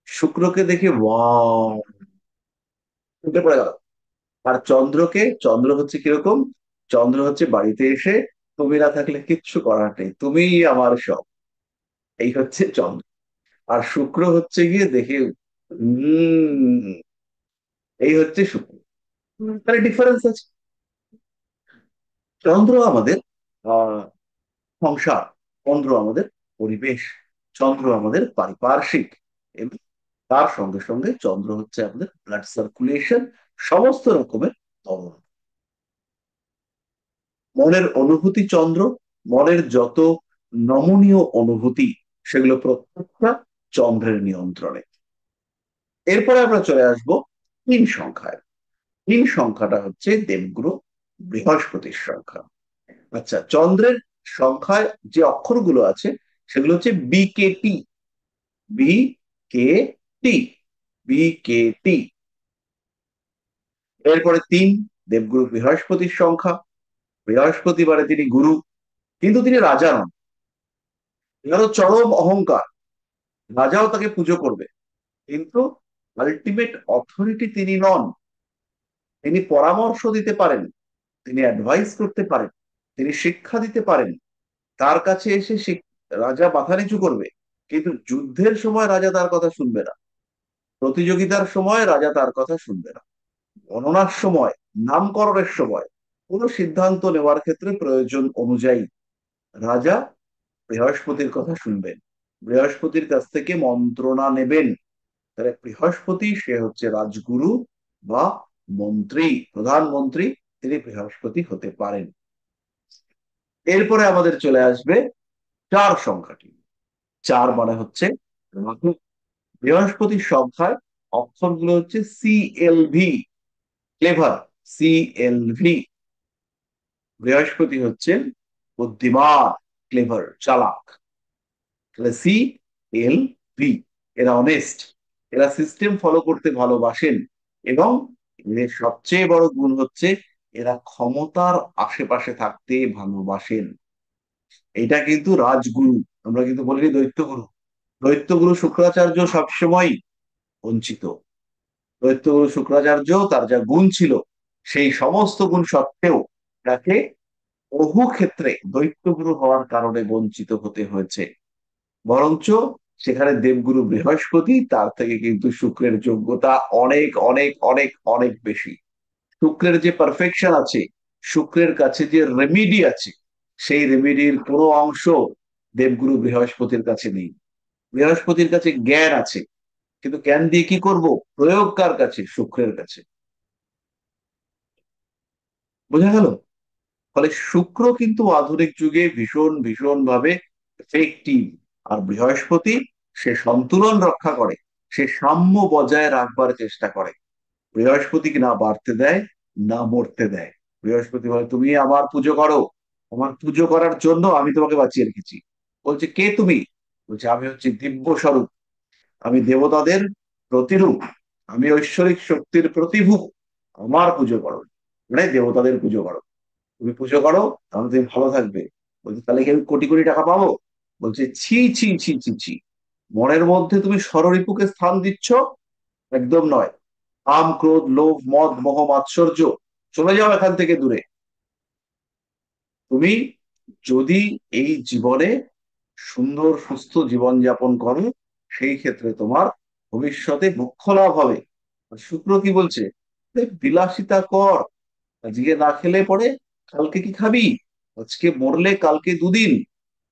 শুক্রকে দেখে ওয়াও উঠে পড়ে গেল। আর চন্দ্র হচ্ছে কিরকম? চন্দ্র হচ্ছে বাড়িতে এসে তুমি না থাকলে কিচ্ছু করার নেই, তুমিই আমার সব। এই হচ্ছে চন্দ্র। আর শুক্র হচ্ছে গিয়ে দেখে হম এই হচ্ছে শুক্র। তাহলে ডিফারেন্স আছে। চন্দ্র আমাদের আহ সংসার, চন্দ্র আমাদের পরিবেশ, চন্দ্র আমাদের পারিপার্শ্বিক, এবং তার সঙ্গে সঙ্গে চন্দ্র হচ্ছে আমাদের ব্লাড সার্কুলেশন, সমস্ত রকমের তরল মনের অনুভূতি। চন্দ্র মনের যত নমনীয় অনুভূতি, সেগুলো প্রত্যেকটা চন্দ্রের নিয়ন্ত্রণে। এরপরে আমরা চলে আসব 3 সংখ্যায়। 3 সংখ্যাটা হচ্ছে দেবগুরু বৃহস্পতির সংখ্যা। আচ্ছা, চন্দ্রের সংখ্যায় যে অক্ষরগুলো আছে সেগুলো হচ্ছে BKT, BKT, BKT। এরপরে 3, দেবগুরু বৃহস্পতির সংখ্যা। বৃহস্পতিবারে তিনি গুরু, কিন্তু তিনি রাজা নন। এনারও চরম অহংকার, রাজাও তাকে পুজো করবে, কিন্তু আলটিমেট অথরিটি তিনি নন। তিনি পরামর্শ দিতে পারেন, তিনি অ্যাডভাইস করতে পারেন, তিনি শিক্ষা দিতে পারেন। তার কাছে এসে রাজা মাথা নিচু করবে, কিন্তু যুদ্ধের সময় রাজা তার কথা শুনবে না, প্রতিযোগিতার সময় রাজা তার কথা শুনবে না, গণনার সময়, নামকরণের সময়, কোনো সিদ্ধান্ত নেওয়ার ক্ষেত্রে প্রয়োজন অনুযায়ী রাজা বৃহস্পতির কথা শুনবেন, বৃহস্পতির কাছ থেকে মন্ত্রণা নেবেন। তাহলে বৃহস্পতি সে হচ্ছে রাজগুরু বা মন্ত্রী, প্রধানমন্ত্রী, তিনি বৃহস্পতি হতে পারেন। এরপরে আমাদের চলে আসবে 4 সংখ্যাটি। 4 মানে হচ্ছে রাহু। বৃহস্পতির সংখ্যায় অক্ষরগুলো হচ্ছে CLV, ক্লেভার, CLV। বৃহস্পতি হচ্ছেন বুদ্ধিমান, ক্লেভার, চালাক। তাহলে CLV, এরা অনেস্ট, এরা সিস্টেম ফলো করতে ভালোবাসেন, এবং এদের সবচেয়ে বড় গুণ হচ্ছে এরা ক্ষমতার আশেপাশে থাকতে ভালোবাসেন। এটা কিন্তু রাজগুরু, আমরা কিন্তু বলিনি দৈত্যগুরু। দৈত্যগুরু শুক্রাচার্য সবসময় বঞ্চিত। দৈত্যগুরু শুক্রাচার্য তার যা গুণ ছিল, সেই সমস্ত গুণ সত্ত্বেও তাকে বহু ক্ষেত্রে দৈত্যগুরু হওয়ার কারণে বঞ্চিত হতে হয়েছে। বরঞ্চ সেখানে দেবগুরু বৃহস্পতি, তার থেকে কিন্তু শুক্রের যোগ্যতা অনেক অনেক অনেক অনেক বেশি। শুক্রের যে পারফেকশন আছে, শুক্রের কাছে যে রেমিডি আছে, সেই রেমিডির কোনো অংশ দেবগুরু বৃহস্পতির কাছে নেই। বৃহস্পতির কাছে জ্ঞান আছে, কিন্তু জ্ঞান দিয়ে কি করব? প্রয়োগ কার কাছে? শুক্রের কাছে। বোঝা গেল? ফলে শুক্র কিন্তু আধুনিক যুগে ভীষণ ভীষণ ভাবে এফেক্টিভ। আর বৃহস্পতি সে সন্তুলন রক্ষা করে, সে সাম্য বজায় রাখবার চেষ্টা করে। বৃহস্পতিকে না বাড়তে দেয়, না মরতে দেয়। বৃহস্পতি বলে তুমি আমার পুজো করো, আমার পুজো করার জন্য আমি তোমাকে বাঁচিয়ে রেখেছি। বলছে কে তুমি? বলছে আমি হচ্ছে দিব্য স্বরূপ, আমি দেবতাদের প্রতিরূপ, আমি ঐশ্বরিক শক্তির প্রতিভূ, আমার পুজো করো, মানে দেবতাদের পুজো করো। তুমি পুজো করো, তাহলে তুমি ভালো থাকবে। বলছে তাহলে কি আমি কোটি কোটি টাকা পাবো? বলছে ছি ছি ছি ছি ছি, মনের মধ্যে তুমি ষড়রিপুকে স্থান দিচ্ছ, একদম নয়। কাম, ক্রোধ, লোভ, মদ, মোহ, মাৎসর্য, চলে যাও এখান থেকে দূরে। তুমি যদি এই জীবনে সুন্দর সুস্থ জীবন যাপন করো, সেই ক্ষেত্রে তোমার ভবিষ্যতে মোক্ষ লাভ হবে। আর শুক্র কি বলছে? বিলাসিতা কর, আজকে না খেলে পরে কালকে কি খাবি? আজকে মরলে কালকে দুদিন,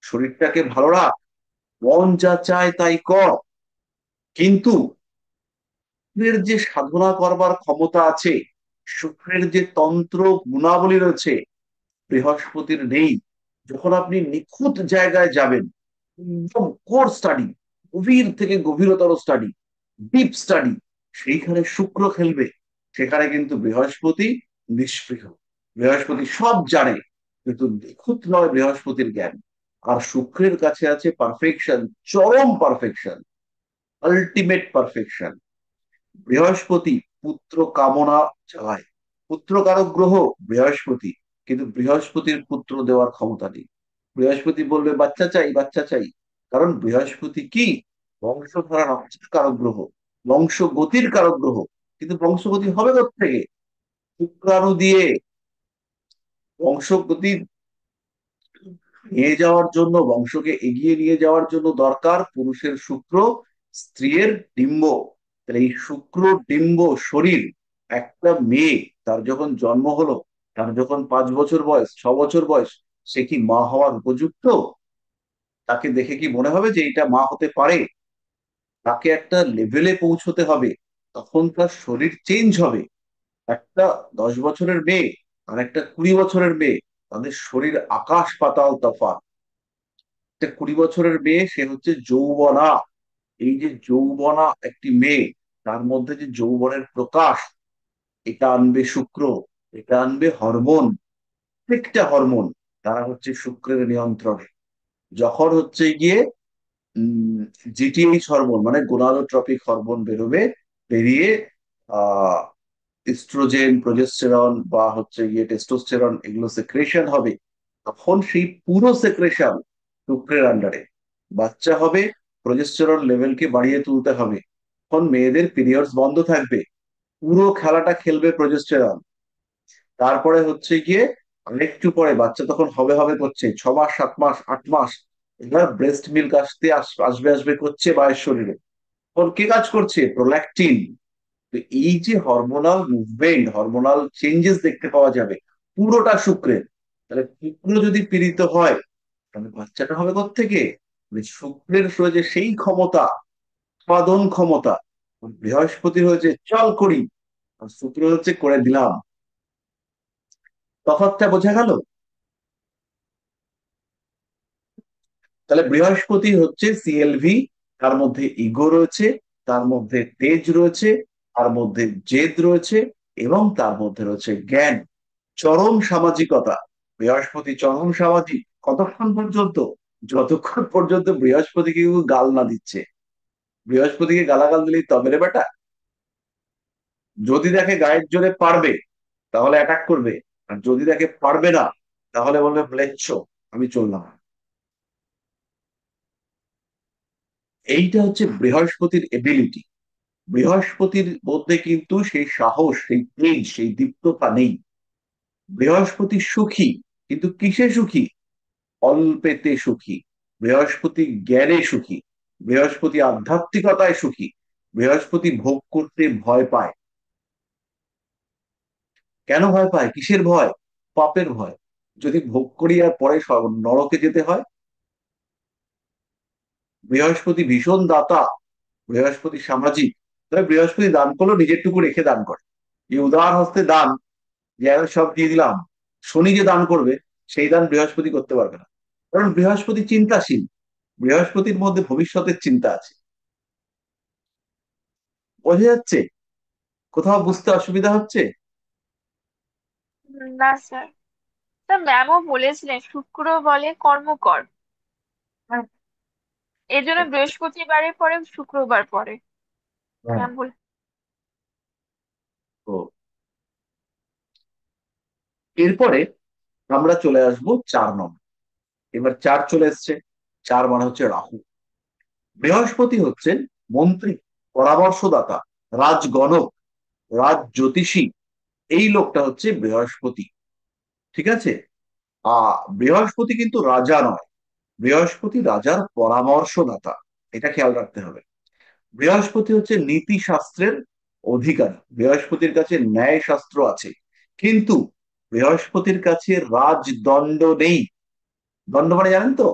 শরীরটাকে ভালো রাখ, মন যা চায় তাই কর। কিন্তু শুক্রের যে সাধনা করবার ক্ষমতা আছে, শুক্রের যে তন্ত্র গুণাবলী রয়েছে, বৃহস্পতির নেই। যখন আপনি নিখুঁত জায়গায় যাবেন, একদম কোর স্টাডি, গভীর থেকে গভীরতর স্টাডি, ডিপ স্টাডি, সেইখানে শুক্র খেলবে। সেখানে কিন্তু বৃহস্পতি নিষ্পৃহ। বৃহস্পতি সব জানে, কিন্তু নিখুঁত নয় বৃহস্পতির জ্ঞান। আর শুক্রের কাছে আছে পারফেকশন, চরম পারফেকশন, আলটিমেট পারফেকশন। বৃহস্পতি পুত্র কামনা চায়, পুত্র কারক গ্রহ বৃহস্পতি, কিন্তু বৃহস্পতির পুত্র দেওয়ার ক্ষমতা নেই। বৃহস্পতি বলবে বাচ্চা চাই, বাচ্চা চাই, কারণ বৃহস্পতি কি বংশধারা নক্ষত্রের কারক গ্রহ, বংশগতির কারক গ্রহ। কিন্তু বংশগতি হবে কোত্থেকে? শুক্রাণু দিয়ে। বংশগতি নিয়ে যাওয়ার জন্য, বংশকে এগিয়ে নিয়ে যাওয়ার জন্য দরকার পুরুষের শুক্র, স্ত্রীর ডিম্ব। তাহলে এই শুক্র ডিম্ব শরীর একটা মেয়ে, তার যখন জন্ম হলো, তার যখন 5 বছর বয়স, 6 বছর বয়স, সে কি মা হওয়ার উপযুক্ত? তাকে দেখে কি মনে হবে যে এটা মা হতে পারে? তাকে একটা লেভেলে পৌঁছতে হবে, তখন তার শরীর চেঞ্জ হবে। একটা 10 বছরের মেয়ে আর একটা 20 বছরের মেয়ে, তাদের শরীর আকাশ পাতাল তফাৎ। একটা 20 বছরের মেয়ে, সে হচ্ছে যৌবনা। এই যে যৌবনা একটি মেয়ে, তার মধ্যে যে যৌবনের প্রকাশ, এটা আনবে শুক্র, এটা আনবে হরমোন। প্রত্যেকটা হরমোন তারা হচ্ছে শুক্রের নিয়ন্ত্রণে। যখন হচ্ছে গিয়ে জিটিএইচ হরমোন মানে গোনাডোট্রপিক হরমোন বেরোবে, বেরিয়ে আহ ইস্ট্রোজেন, প্রজেস্টেরন বা হচ্ছে গিয়ে টেস্টোস্টেরন এগুলো সেক্রেশন হবে, তখন সেই পুরো সেক্রেশন শুক্রের আন্ডারে। বাচ্চা হবে, প্রজেস্টেরন লেভেলকে বাড়িয়ে তুলতে হবে, তখন মেয়েদের পিরিয়ডস বন্ধ থাকবে, পুরো খেলাটা খেলবে প্রজেস্টেরন। তারপরে হচ্ছে গিয়ে আরেকটু পরে বাচ্চা তখন হবে হবে করছে, 6 মাস, 7 মাস, 8 মাস, এবার ব্রেস্ট মিল্ক আসতে আসবে আসবে করছে মায়ের শরীরে। তখন কে কাজ করছে? প্রোল্যাকটিন। তো এই যে হরমোনাল মুভমেন্ট, হরমোনাল চেঞ্জেস দেখতে পাওয়া যাবে, পুরোটা শুক্রের। তাহলে শুক্র যদি পীড়িত হয়, তাহলে বাচ্চাটা হবে কোত্থেকে? মানে শুক্রের রয়েছে সেই ক্ষমতা, উৎপাদন ক্ষমতা। বৃহস্পতি হয়েছে চল করি, আর শুক্র হচ্ছে করে দিলাম। তফাৎটা বোঝা গেল? তাহলে বৃহস্পতি হচ্ছে সিএলভি, তার মধ্যে ইগো রয়েছে, তার মধ্যে তেজ রয়েছে, তার মধ্যে জেদ রয়েছে, এবং তার মধ্যে রয়েছে জ্ঞান, চরম সামাজিকতা। বৃহস্পতি চরম সামাজিক কতক্ষণ পর্যন্ত? যতক্ষণ পর্যন্ত বৃহস্পতিকে কেউ গাল না দিচ্ছে। বৃহস্পতিকে গালাগাল দিলেই তবে রে বেটা। যদি দেখে গায়ের জোরে পারবে, তাহলে অ্যাটাক করবে। আর যদি দেখে পারবে না, তাহলে বলবে ম্লেচ্ছ, আমি চললাম। এইটা হচ্ছে বৃহস্পতির এবিলিটি। বৃহস্পতির মধ্যে কিন্তু সেই সাহস, সেই তেজ, সেই দীপ্ততা নেই। বৃহস্পতি সুখী, কিন্তু কিসে সুখী? অল্পেতে সুখী। বৃহস্পতি জ্ঞানে সুখী, বৃহস্পতি আধ্যাত্মিকতায় সুখী, বৃহস্পতি ভোগ করতে ভয় পায়। কেন ভয় পায়? কিসের ভয়? পাপের ভয়। যদি ভোগ করি আর পরে নরকে যেতে হয়। বৃহস্পতি ভীষণ দাতা, বৃহস্পতি সামাজিক। তবে বৃহস্পতি দান করলেও নিজের টুকু রেখে দান করে। এই উদার হস্তে দান, যে আমি সব দিয়ে দিলাম, শনি যে দান করবে, সেই দান বৃহস্পতি করতে পারবে না। কারণ বৃহস্পতি চিন্তাশীল, বৃহস্পতির মধ্যে ভবিষ্যতের চিন্তা আছে। বোঝা যাচ্ছে? কোথাও বুঝতে অসুবিধা হচ্ছে? না স্যার, স্যার ম্যামও বলেছিলেন শুক্র বলে কর্মকর, এই জন্য বৃহস্পতিবারের পরে শুক্রবার পরে হ্যাঁ। ম্যাম বলে। তো এরপরে আমরা চলে আসবো 4 নম্বর। এবার 4 চলে এসছে। 4 মানে হচ্ছে রাহু। বৃহস্পতি হচ্ছেন মন্ত্রী, পরামর্শদাতা, রাজগণক, রাজ জ্যোতিষী। এই লোকটা হচ্ছে বৃহস্পতি। ঠিক আছে? বৃহস্পতি কিন্তু রাজা নয়, বৃহস্পতি রাজার পরামর্শদাতা। এটা খেয়াল রাখতে হবে। বৃহস্পতি হচ্ছে নীতি শাস্ত্রের অধিকারী, বৃহস্পতির কাছে ন্যায় শাস্ত্র আছে, কিন্তু বৃহস্পতির কাছে রাজদণ্ড নেই। দণ্ড মানে জানেন তো?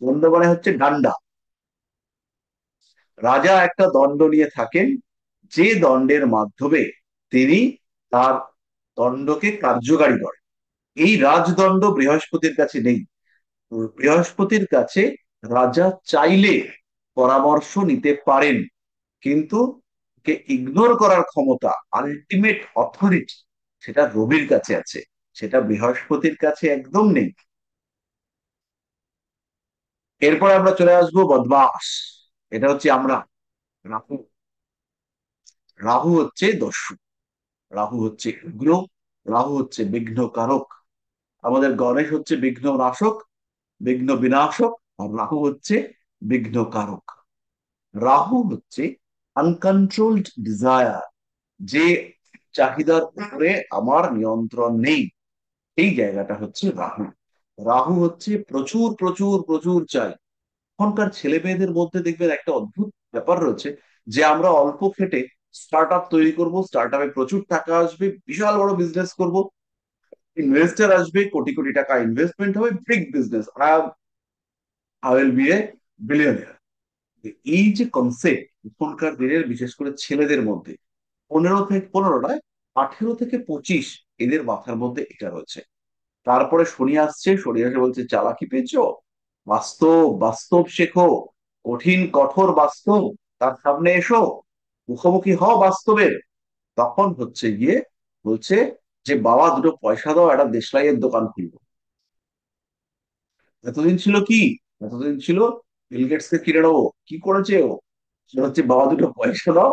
দণ্ড মানে হচ্ছে ডান্ডা। রাজা একটা দণ্ড নিয়ে থাকেন, যে দণ্ডের মাধ্যমে তিনি তার দণ্ডকে কার্যকারী করেন। এই রাজদণ্ড বৃহস্পতির কাছে নেই। বৃহস্পতির কাছে রাজা চাইলে পরামর্শ নিতে পারেন, কিন্তু কে ইগনোর করার ক্ষমতা, আলটিমেট অথরিটি, সেটা রবির কাছে আছে, সেটা বৃহস্পতির কাছে একদম নেই। এরপর আমরা চলে আসবো বদমাস। এটা হচ্ছে আমরা, রাহু। রাহু হচ্ছে দস্যু, রাহু হচ্ছে উগ্র, রাহু হচ্ছে বিঘ্ন কারক। আমাদের গণেশ হচ্ছে বিঘ্ন নাশক, বিঘ্ন বিনাশক, আর রাহু হচ্ছে বিঘ্ন কারক। রাহু হচ্ছে আনকন্ট্রোলড ডিজায়ার, যে চাহিদার উপরে আমার নিয়ন্ত্রণ নেই, এই জায়গাটা হচ্ছে রাহু। রাহু হচ্ছে প্রচুর প্রচুর প্রচুর চাই। এখনকার ছেলে মেয়েদের মধ্যে দেখবেন একটা অদ্ভুত ব্যাপার রয়েছে, যে আমরা অল্প খেটে স্টার্ট আপ তৈরি করবো, স্টার্ট আপে প্রচুর টাকা আসবে, বিশাল বড় বিজনেস করব, ইনভেস্টার আসবে, কোটি কোটি টাকা ইনভেস্টমেন্ট হবে, big business, I will B A billionaire. এই যে কনসেপ্ট এখনকার দিনের বিশেষ করে ছেলেদের মধ্যে, 15 নয়, 18 থেকে 25 এদের মাথার মধ্যে এটা রয়েছে। তারপরে শনি আসছে, শনি এসে বলছে চালাকি পেয়েছো, বাস্তব বাস্তব শেখো, কঠিন কঠোর বাস্তব, তার সামনে এসো, মুখোমুখি হও বাস্তবের। তখন হচ্ছে গিয়ে বলছে যে বাবা দুটো পয়সা দাও, একটা দেশলাইয়ের দোকান খুলবো। এতদিন ছিল কি, এতদিন ছিল বিল গেটস কে কিনে নেবো। কি করেছে ও? সেটা হচ্ছে বাবা দুটো পয়সা দাও,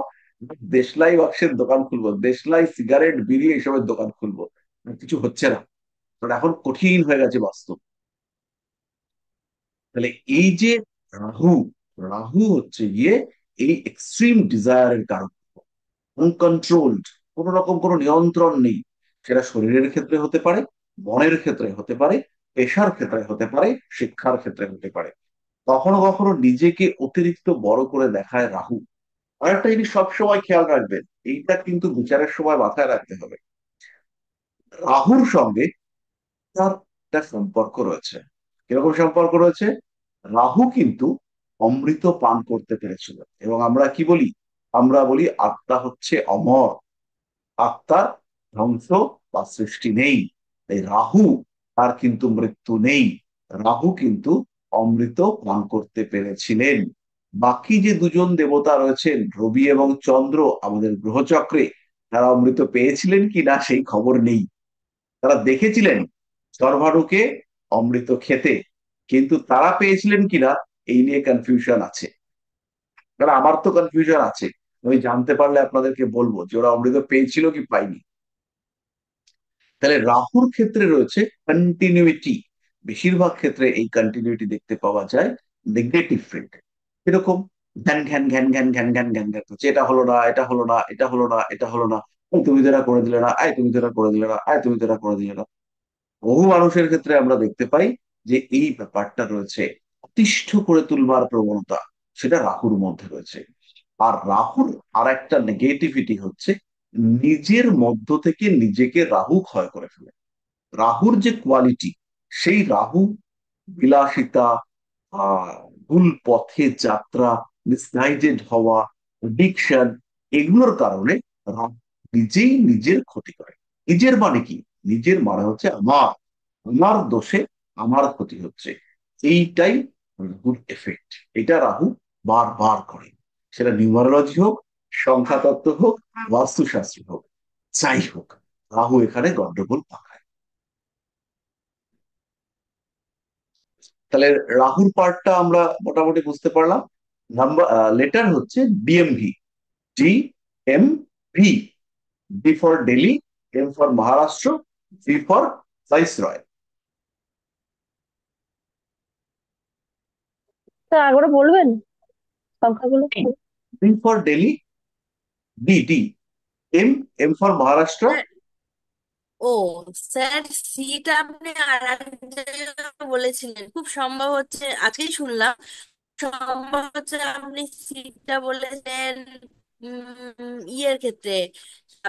দেশলাই বাক্সের দোকান খুলবো, দেশলাই সিগারেট বিড়ি এইসবের দোকান খুলবো। কিছু হচ্ছে না, কারণ এখন কঠিন হয়ে গেছে বাস্তব। তাহলে এই যে রাহু, রাহু হচ্ছে গিয়ে এই এক্সট্রিম ডিজায়ারের কারণ, আনকন্ট্রোলড, কোন রকম কোনো নিয়ন্ত্রণ নেই। সেটা শরীরের ক্ষেত্রে হতে পারে, মনের ক্ষেত্রে হতে পারে, পেশার ক্ষেত্রে হতে পারে, শিক্ষার ক্ষেত্রে হতে পারে। কখনো কখনো নিজেকে অতিরিক্ত বড় করে দেখায় রাহু। আর একটা জিনিস সবসময় খেয়াল রাখবেন, এইটা কিন্তু বিচারের সময় মাথায় রাখতে হবে, রাহুর সঙ্গে তার একটা সম্পর্ক রয়েছে। কিরকম সম্পর্ক রয়েছে? রাহু কিন্তু অমৃত পান করতে পেরেছিল, এবং আমরা কি বলি? আমরা বলি আত্মা হচ্ছে অমর, আত্মার ধ্বংস বা সৃষ্টি নেই। এই রাহু, তার কিন্তু মৃত্যু নেই। রাহু কিন্তু অমৃত পান করতে পেরেছিলেন। বাকি যে দুজন দেবতা রয়েছেন, রবি এবং চন্দ্র আমাদের গ্রহচক্রে, তারা অমৃত পেয়েছিলেন কিনা সেই খবর নেই। তারা দেখেছিলেন সর্বাণুকে অমৃত খেতে, কিন্তু তারা পেয়েছিলেন কিনা এই নিয়ে কনফিউশন আছে। কারণ আমার তো কনফিউশন আছে, আমি জানতে পারলে আপনাদেরকে বলবো যে ওরা অমৃত পেয়েছিল কি পাইনি। তাহলে রাহুর ক্ষেত্রে রয়েছে কন্টিনিউইটি। বেশিরভাগ ক্ষেত্রে এই কন্টিনিউইটি দেখতে পাওয়া যায় নেগেটিভ ফিল্ড। এরকম ঘ্যান ঘ্যান ঘ্যান ঘ্যান ঘ্যান ঘ্যান ঘ্যান ঘ্যান করছে, এটা হলো না, এটা হলো না, এটা হলো না, এটা হলো না, এই তুমি তো এটা করে দিলে না, আয় তুমি তো এটা করে দিলে না, আয় তুমি তো এটা করে দিলে না। বহু মানুষের ক্ষেত্রে আমরা দেখতে পাই যে এই ব্যাপারটা রয়েছে, অতিষ্ঠ করে তুলবার প্রবণতা, সেটা রাহুর মধ্যে রয়েছে। আর রাহুর আর একটা নেগেটিভিটি হচ্ছে নিজের মধ্য থেকে নিজেকে রাহু ক্ষয় করে ফেলে। রাহুর যে কোয়ালিটি, সেই রাহু বিলাসিতা, আহ ভুল পথে যাত্রা, মিসগাইডেড হওয়া, ডিকশন, এগুলোর কারণে রাহু নিজেই নিজের ক্ষতি করে। নিজের মানে কি? নিজের মানে হচ্ছে আমার, আমার দোষে আমার ক্ষতি হচ্ছে, এইটাই রাহুর এফেক্ট। এটা রাহু বারবার করে, সেটা নিউমারোলজি হোক, সংখ্যাতত্ত্ব হোক, বাস্তুশাস্ত্র হোক, যাই হোক, রাহু এখানে গন্ডগোল পাকায়। তাহলে রাহুর পার্টটা আমরা মোটামুটি বুঝতে পারলাম। নাম্বার লেটার হচ্ছে DMV, DMV। D for Delhi, M for Maharashtra, V for viceroy. Sir আরেকবার বলবেন সংখ্যাগুলো? D for Delhi, D, M for Maharashtra. Sir, ও স্যার, সিটা আপনি আর এক জায়গায় বলেছিলেন, খুব সম্ভব হচ্ছে আজকেই শুনলাম, সম্ভব হচ্ছে আপনি সিটা বলেছেন ইয়ের ক্ষেত্রে,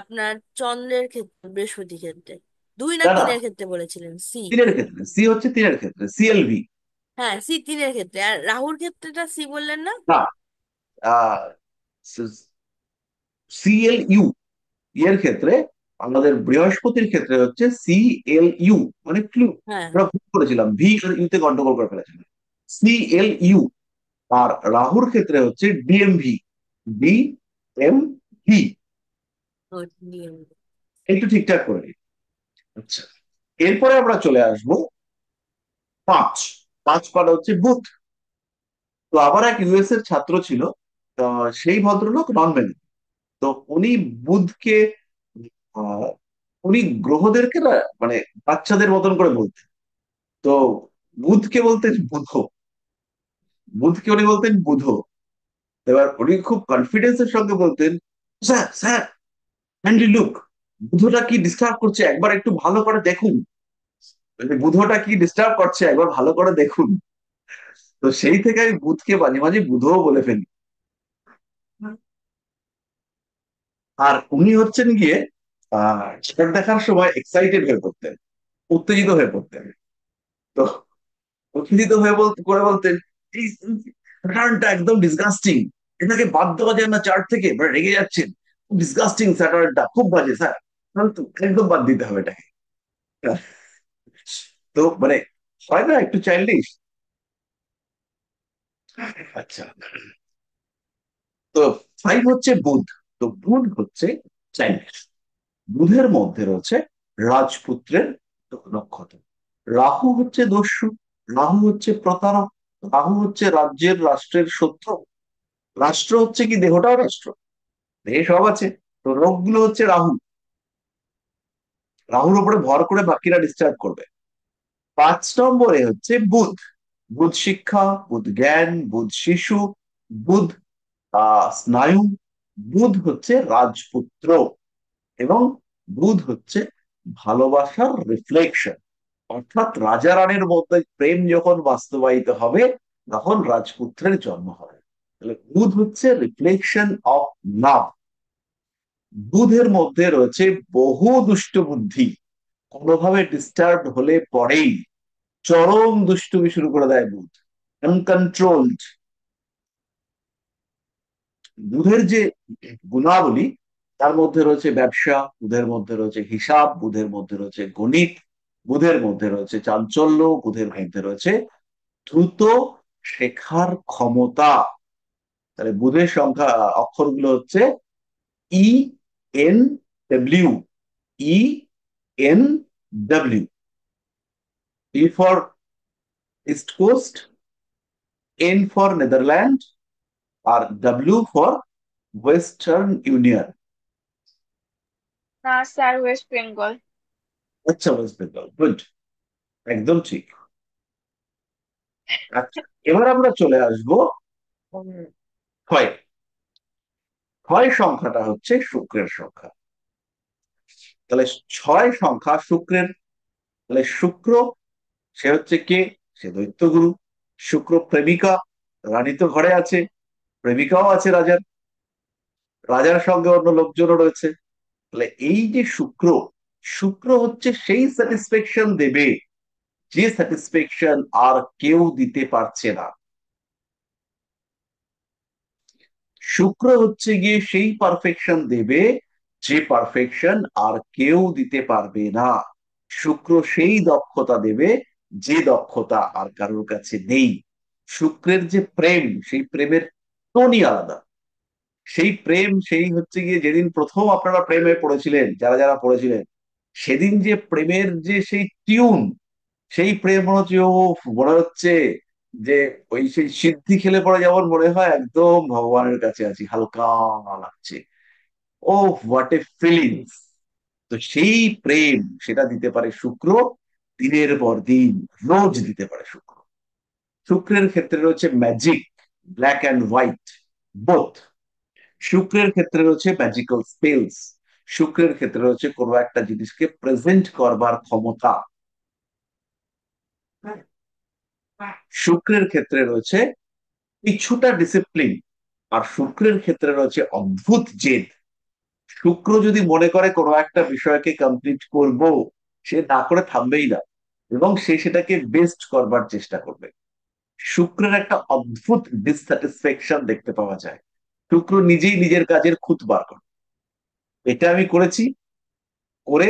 আপনার চন্দ্রের ক্ষেত্রে, বৃহস্পতি ক্ষেত্রে, দুই না না না, তিনের ক্ষেত্রে বলেছিলেন সি। তিনের ক্ষেত্রে সি হচ্ছে, তিনের ক্ষেত্রে CLV। হ্যাঁ, সি তিনের ক্ষেত্রে, আর রাহুর ক্ষেত্রেটা সি বললেন না? না, CLU এর ক্ষেত্রে, আমাদের বৃহস্পতির ক্ষেত্রে হচ্ছে CLU, মানে ফ্লু। হ্যাঁ। আমরা ভুল করেছিলাম, ভি আর ইউতে গন্ডগোল করে ফেলেছিলাম। CLU। আর রাহুর ক্ষেত্রে হচ্ছে DMV, DMV। ও, নিয়ম। একটু ঠিকঠাক করে নিন। আচ্ছা, এরপরে আমরা চলে আসবো 5। 5 পারা হচ্ছে বুধ। তো আবার এক ইউএস এর ছাত্র ছিল, তো সেই ভদ্রলোক নন মেনে, তো উনি বুধকে, আহ, উনি গ্রহদেরকে না মানে বাচ্চাদের মতন করে বলতেন। তো বুধকে বলতেন বুধ, বুধকে উনি বলতেন বুধ। এবার উনি খুব কনফিডেন্সের সঙ্গে বলতেন, স্যার স্যার, হ্যান্ডি লুক, বুধটা কি ডিস্টার্ব করছে, একবার একটু ভালো করে দেখুন, মানে বুধটা কি ডিস্টার্ব করছে একবার ভালো করে দেখুন। তো সেই থেকে আমি বুধকে মাঝে মাঝে বুধও বলে ফেলি। আর উনি হচ্ছেন গিয়ে চার্ট দেখার সময় এক্সাইটেড হয়ে পড়তেন, উত্তেজিত হয়ে পড়তেন। তো উত্তেজিত হয়ে করে বলতেন, এই প্যাটার্নটা একদম ডিসগাস্টিং, এটাকে বাদ দেওয়া যায় না চার্ট থেকে, এবার রেগে যাচ্ছেন, ডিসগাস্টিং প্যাটার্নটা, খুব বাজে স্যার, তো একদম বাদ দিতে হবে এটাকে। তো মানে হয় না একটু চাইল্ডিশ। আচ্ছা, তো ফাইভ হচ্ছে বুধ। তো বুধ হচ্ছে চাইল্ডিশ। বুধের মধ্যে রয়েছে রাজপুত্রের নক্ষত্র। রাহু হচ্ছে দস্যু, রাহু হচ্ছে প্রতারক, রাহু হচ্ছে রাজ্যের রাষ্ট্রের শত্রু। রাষ্ট্র হচ্ছে কি, দেহটাও রাষ্ট্র, দেহে সব আছে। তো রোগগুলো হচ্ছে রাহু, রাহুর উপরে ভর করে বাকিরা ডিস্টার্ব করবে। 5 নম্বরে হচ্ছে বুধ। বুধ শিক্ষা, বুধ জ্ঞান, বুধ শিশু, বুধ স্নায়ু, বুধ হচ্ছে রাজপুত্র, এবং বুধ হচ্ছে ভালোবাসার রিফ্লেকশন। অর্থাৎ রাজা রানীর মধ্যে প্রেম যখন বাস্তবায়িত হবে, তখন রাজপুত্রের জন্ম হবে। তাহলে বুধ হচ্ছে রিফ্লেকশন অফ লাভ। বুধের মধ্যে রয়েছে বহু দুষ্ট বুদ্ধি, কোনোভাবে ডিস্টার্ব হলে পরেই চরম দুষ্টুমি শুরু করে দেয় বুধ, আনকন্ট্রোলড। বুধের যে গুণাবলী, তার মধ্যে রয়েছে ব্যবসা, বুধের মধ্যে রয়েছে হিসাব, বুধের মধ্যে রয়েছে গণিত, বুধের মধ্যে রয়েছে চাঞ্চল্য, বুধের মধ্যে রয়েছে দ্রুত শেখার ক্ষমতা। তাহলে বুধের সংখ্যা অক্ষরগুলো হচ্ছে E, N, W, E, N, W. E for East Coast, N for Netherland, আর ডব্লিউ ফর ওয়েস্টার্ন ইউনিয়ন। না স্যার, ওয়েস্ট বেঙ্গল। আচ্ছা, ওয়েস্ট বেঙ্গল, গুড, একদম ঠিক। আচ্ছা, এবার আমরা চলে আসবো ক্ষয়। ক্ষয় সংখ্যাটা হচ্ছে শুক্রের সংখ্যা। তাহলে 6 সংখ্যা শুক্রের। তাহলে শুক্র, সে হচ্ছে কে, সে দৈত্যগুরু। শুক্র প্রেমিকা, রানী তো ঘরে আছে, প্রেমিকাও আছে রাজার, রাজার সঙ্গে অন্য লোকজনও রয়েছে। তাহলে এই যে শুক্র, শুক্র হচ্ছে সেই স্যাটিসফ্যাকশন দেবে যে স্যাটিসফ্যাকশন আর কেউ দিতে পারছে না। শুক্র হচ্ছে গিয়ে সেই পারফেকশন দেবে যে পারফেকশন আর কেউ দিতে পারবে না। শুক্র সেই দক্ষতা দেবে যে দক্ষতা আর কারোর কাছে নেই। শুক্রের যে প্রেম, সেই প্রেমের টোনই আলাদা। সেই প্রেম, সেই হচ্ছে গিয়ে যেদিন প্রথম আপনারা প্রেমে পড়েছিলেন, যারা যারা পড়েছিলেন, সেদিন যে প্রেমের যে সেই টিউন, সেই প্রেম মনে হচ্ছে, ও মনে হচ্ছে যে ওই সেই সিদ্ধি খেলে পরে যেমন মনে হয় একদম ভগবানের কাছে আছি, হালকা লাগছে। ও হোয়াট এ ফিলিংস! তো সেই প্রেম, সেটা দিতে পারে শুক্র, দিনের পর দিন, রোজ দিতে পারে শুক্র। শুক্রের ক্ষেত্রে রয়েছে magic, black and white, both. শুক্রের ক্ষেত্রে রয়েছে ম্যাজিক্যাল স্পেলস। শুক্রের ক্ষেত্রে রয়েছে কোনো একটা জিনিসকে প্রেজেন্ট করবার ক্ষমতা। শুক্রের ক্ষেত্রে রয়েছে কিছুটা ডিসিপ্লিন। আর শুক্রের ক্ষেত্রে রয়েছে অদ্ভুত জেদ। শুক্র যদি মনে করে কোনো একটা বিষয়কে কমপ্লিট করব, সে না করে থামবেই না, এবং সে সেটাকে বেস্ট করবার চেষ্টা করবে। শুক্রের একটা অদ্ভুত ডিসস্যাটিসফ্যাকশন দেখতে পাওয়া যায়। শুক্র নিজেই নিজের কাজের খুঁত বার করে, এটা আমি করেছি, করে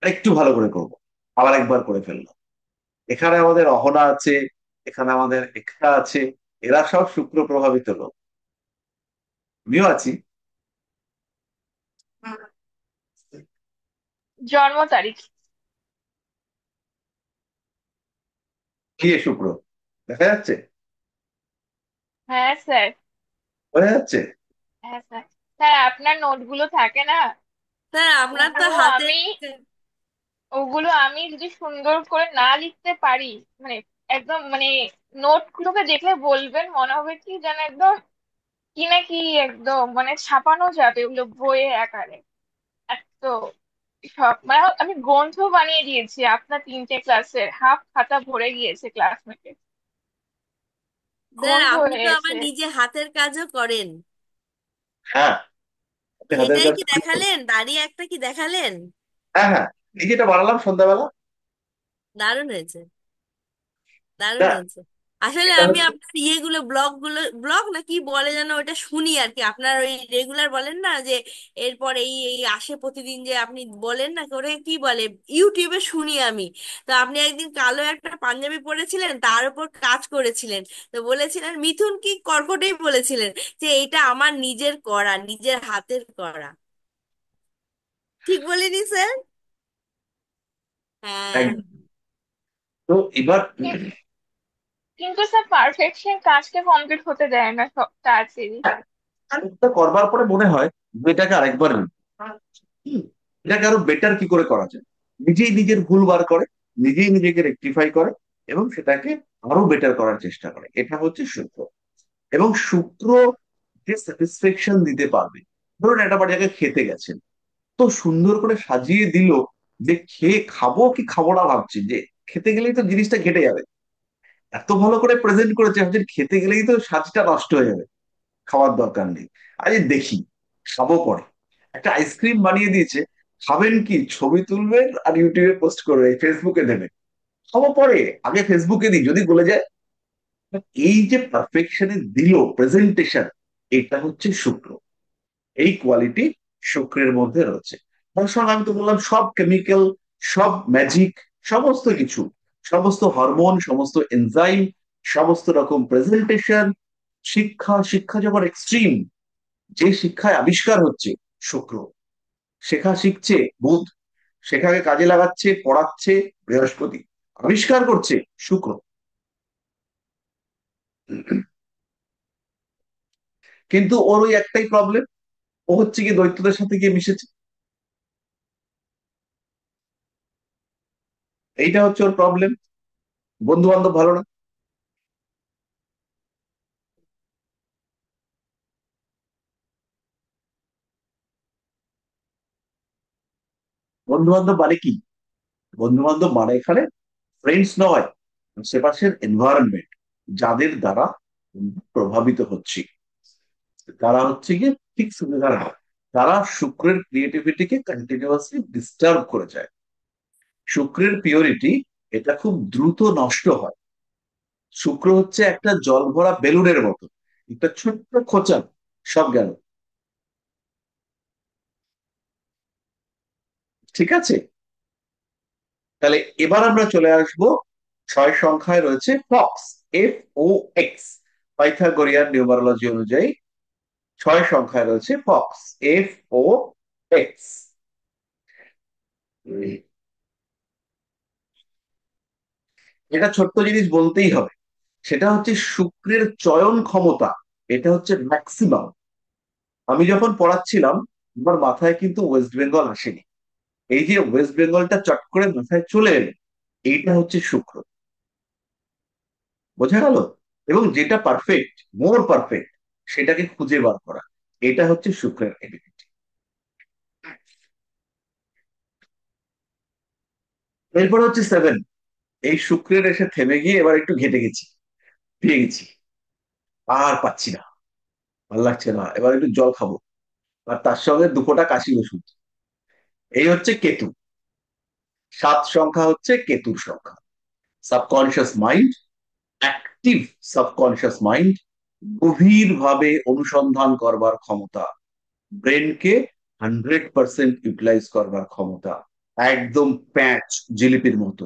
একটু ভালো করে করব, আবার একবার করে ফেললাম। এখানে আমাদের অহনা আছে, এখানে আমাদের একটা আছে, এরা সব শুক্র প্রভাবিত লোক, আমিও আছি। জন্ম তারিখ। কি এ শুক্র দেখা যাচ্ছে, হ্যাঁ স্যার। বোঝা যাচ্ছে। হ্যাঁ স্যার। স্যার আপনার নোটগুলো থাকে না, স্যার আপনার তো ওগুলো হাতে। আমি ওগুলো আমি যদি সুন্দর করে না লিখতে পারি, মানে একদম মানে নোট গুলোকে দেখলে বলবেন, মনে হবে কি যেন একদম কি না কি একদম মানে ছাপানো যাবে ওগুলো বইয়ে আকারে। এত সব মানে আমি গ্রন্থ বানিয়ে দিয়েছি আপনার 3টে ক্লাসের, হাফ খাতা ভরে গিয়েছে ক্লাসমেটে, স্যার গ্রন্থ আপনি তো হয়েছে। আবার নিজে হাতের কাজও করেন। হ্যাঁ, আপনি হাতের সেটাই কাজ কি করতে পারেন। দেখালেন, দাঁড়িয়ে একটা কি দেখালেন? হ্যাঁ হ্যাঁ, এই যেটা বানালাম সন্ধ্যাবেলা, দারুণ হয়েছে, দারুণ না হয়েছে। আসলে এটা আমি হচ্ছে আপনার ইয়েগুলো ব্লগ না কি বলে যেন ওটা শুনি আর কি, আপনার ওই রেগুলার বলেন না যে এরপর এই এই আসে প্রতিদিন যে আপনি বলেন না ওটা কি বলে, ইউটিউবে শুনি আমি। তো আপনি একদিন কালো একটা পাঞ্জাবি পরেছিলেন, তার উপর কাজ করেছিলেন। তো বলেছিলেন মিথুন কি কর্কটেই বলেছিলেন যে এটা আমার নিজের করা, নিজের হাতের করা। ঠিক বলিনি স্যার? হ্যাঁ। একদম। তো এবার কিন্তু স্যার পারফেকশন কাজকে কমপ্লিট হতে দেয় না সব তাড়াতাড়ি। কাজটা করবার পরে মনে হয় যে এটাকে আরেকবার নিই। হুম, এটাকে আরো বেটার কি করে করা যায়, নিজেই নিজের ভুল বার করে, নিজেই নিজেকে রেকটিফাই করে এবং সেটাকে আরো বেটার করার চেষ্টা করে। এটা হচ্ছে শুক্র। এবং শুক্র যে স্যাটিসফ্যাকশন দিতে পারবে, ধরুন একটা জায়গায় খেতে গেছেন, তো সুন্দর করে সাজিয়ে দিল যে খেয়ে খাবো কি খাবো না ভাবছি, যে খেতে গেলেই তো জিনিসটা ঘেটে যাবে, এত ভালো করে প্রেজেন্ট করেছে ভাবছেন খেতে গেলেই তো সাজটা নষ্ট হয়ে যাবে, খাওয়ার দরকার নেই, আরে দেখি খাবো পরে। একটা আইসক্রিম বানিয়ে দিয়েছে, খাবেন কি ছবি তুলবেন আর ইউটিউবে পোস্ট করবেন, ফেসবুকে দেবেন, খাবো পরে, আগে ফেসবুকে দিই যদি গলে যায়। এই যে পারফেকশনে দিল প্রেজেন্টেশন, এটা হচ্ছে শুক্র। এই কোয়ালিটি শুক্রের মধ্যে রয়েছে। তার সঙ্গে আমি তো বললাম সব কেমিক্যাল, সব ম্যাজিক, সমস্ত কিছু, সমস্ত হরমোন, সমস্ত এনজাইম, সমস্ত রকম প্রেজেন্টেশন, শিক্ষা, শিক্ষা যখন এক্সট্রিম, যে শিক্ষায় আবিষ্কার হচ্ছে শুক্র, শেখা শিখছে বুধ, শেখাকে কাজে লাগাচ্ছে পড়াচ্ছে বৃহস্পতি, আবিষ্কার করছে শুক্র। কিন্তু ওর ওই একটাই প্রবলেম, ও হচ্ছে কি দৈত্যদের সাথে গিয়ে মিশেছে, এইটা হচ্ছে ওর প্রবলেম। বন্ধু বান্ধব ভালো না। বন্ধু বান্ধব মানে কি? বন্ধু বান্ধব মানে এখানে ফ্রেন্ডস নয়, আশেপাশের এনভায়রনমেন্ট, যাদের দ্বারা প্রভাবিত হচ্ছে, তারা হচ্ছে গিয়ে ঠিক সুবিধার হয়, তারা শুক্রের ক্রিয়েটিভিটিকে কন্টিনিউয়াসলি ডিস্টার্ব করে যায়। শুক্রের পিওরিটি এটা খুব দ্রুত নষ্ট হয়। শুক্র হচ্ছে একটা জল ভরা বেলুনের মতো, একটা ছোট্ট খোঁচা, সব গেল। ঠিক আছে, তাহলে এবার আমরা চলে আসবো, 6 সংখ্যায় রয়েছে ফক্স, FOX, পাইথাগোরিয়ান নিউমারোলজি অনুযায়ী 6 সংখ্যায় রয়েছে ফক্স, FOX। এটা ছোট্ট জিনিস বলতেই হবে, সেটা হচ্ছে শুক্রের চয়ন ক্ষমতা, এটা হচ্ছে ম্যাক্সিমাম। আমি যখন পড়াচ্ছিলাম আমার মাথায় কিন্তু ওয়েস্ট বেঙ্গল আসেনি, এই যে ওয়েস্ট বেঙ্গলটা চট করে মাথায় চলে এলো, এইটা হচ্ছে শুক্র। বোঝা গেল? এবং যেটা পারফেক্ট, মোর পারফেক্ট, সেটাকে খুঁজে বার করা, এটা হচ্ছে শুক্রের এবিলিটি। এরপর হচ্ছে 7, এই শুক্রের এসে থেমে গিয়ে এবার একটু ঘেটে গেছি, পেয়ে গেছি, আর পাচ্ছি না, ভালো লাগছে না, এবার একটু জল খাবো, আর তার সঙ্গে 2 ফোঁটা কাশি ওষুধ। এই হচ্ছে কেতু। 7 সংখ্যা হচ্ছে কেতুর সংখ্যা। Subconscious mind, active subconscious mind, গভীর ভাবে অনুসন্ধান করবার ক্ষমতা, ব্রেনকে 100% ইউটিলাইজ করবার ক্ষমতা, একদম প্যাচ, জিলিপির মতো,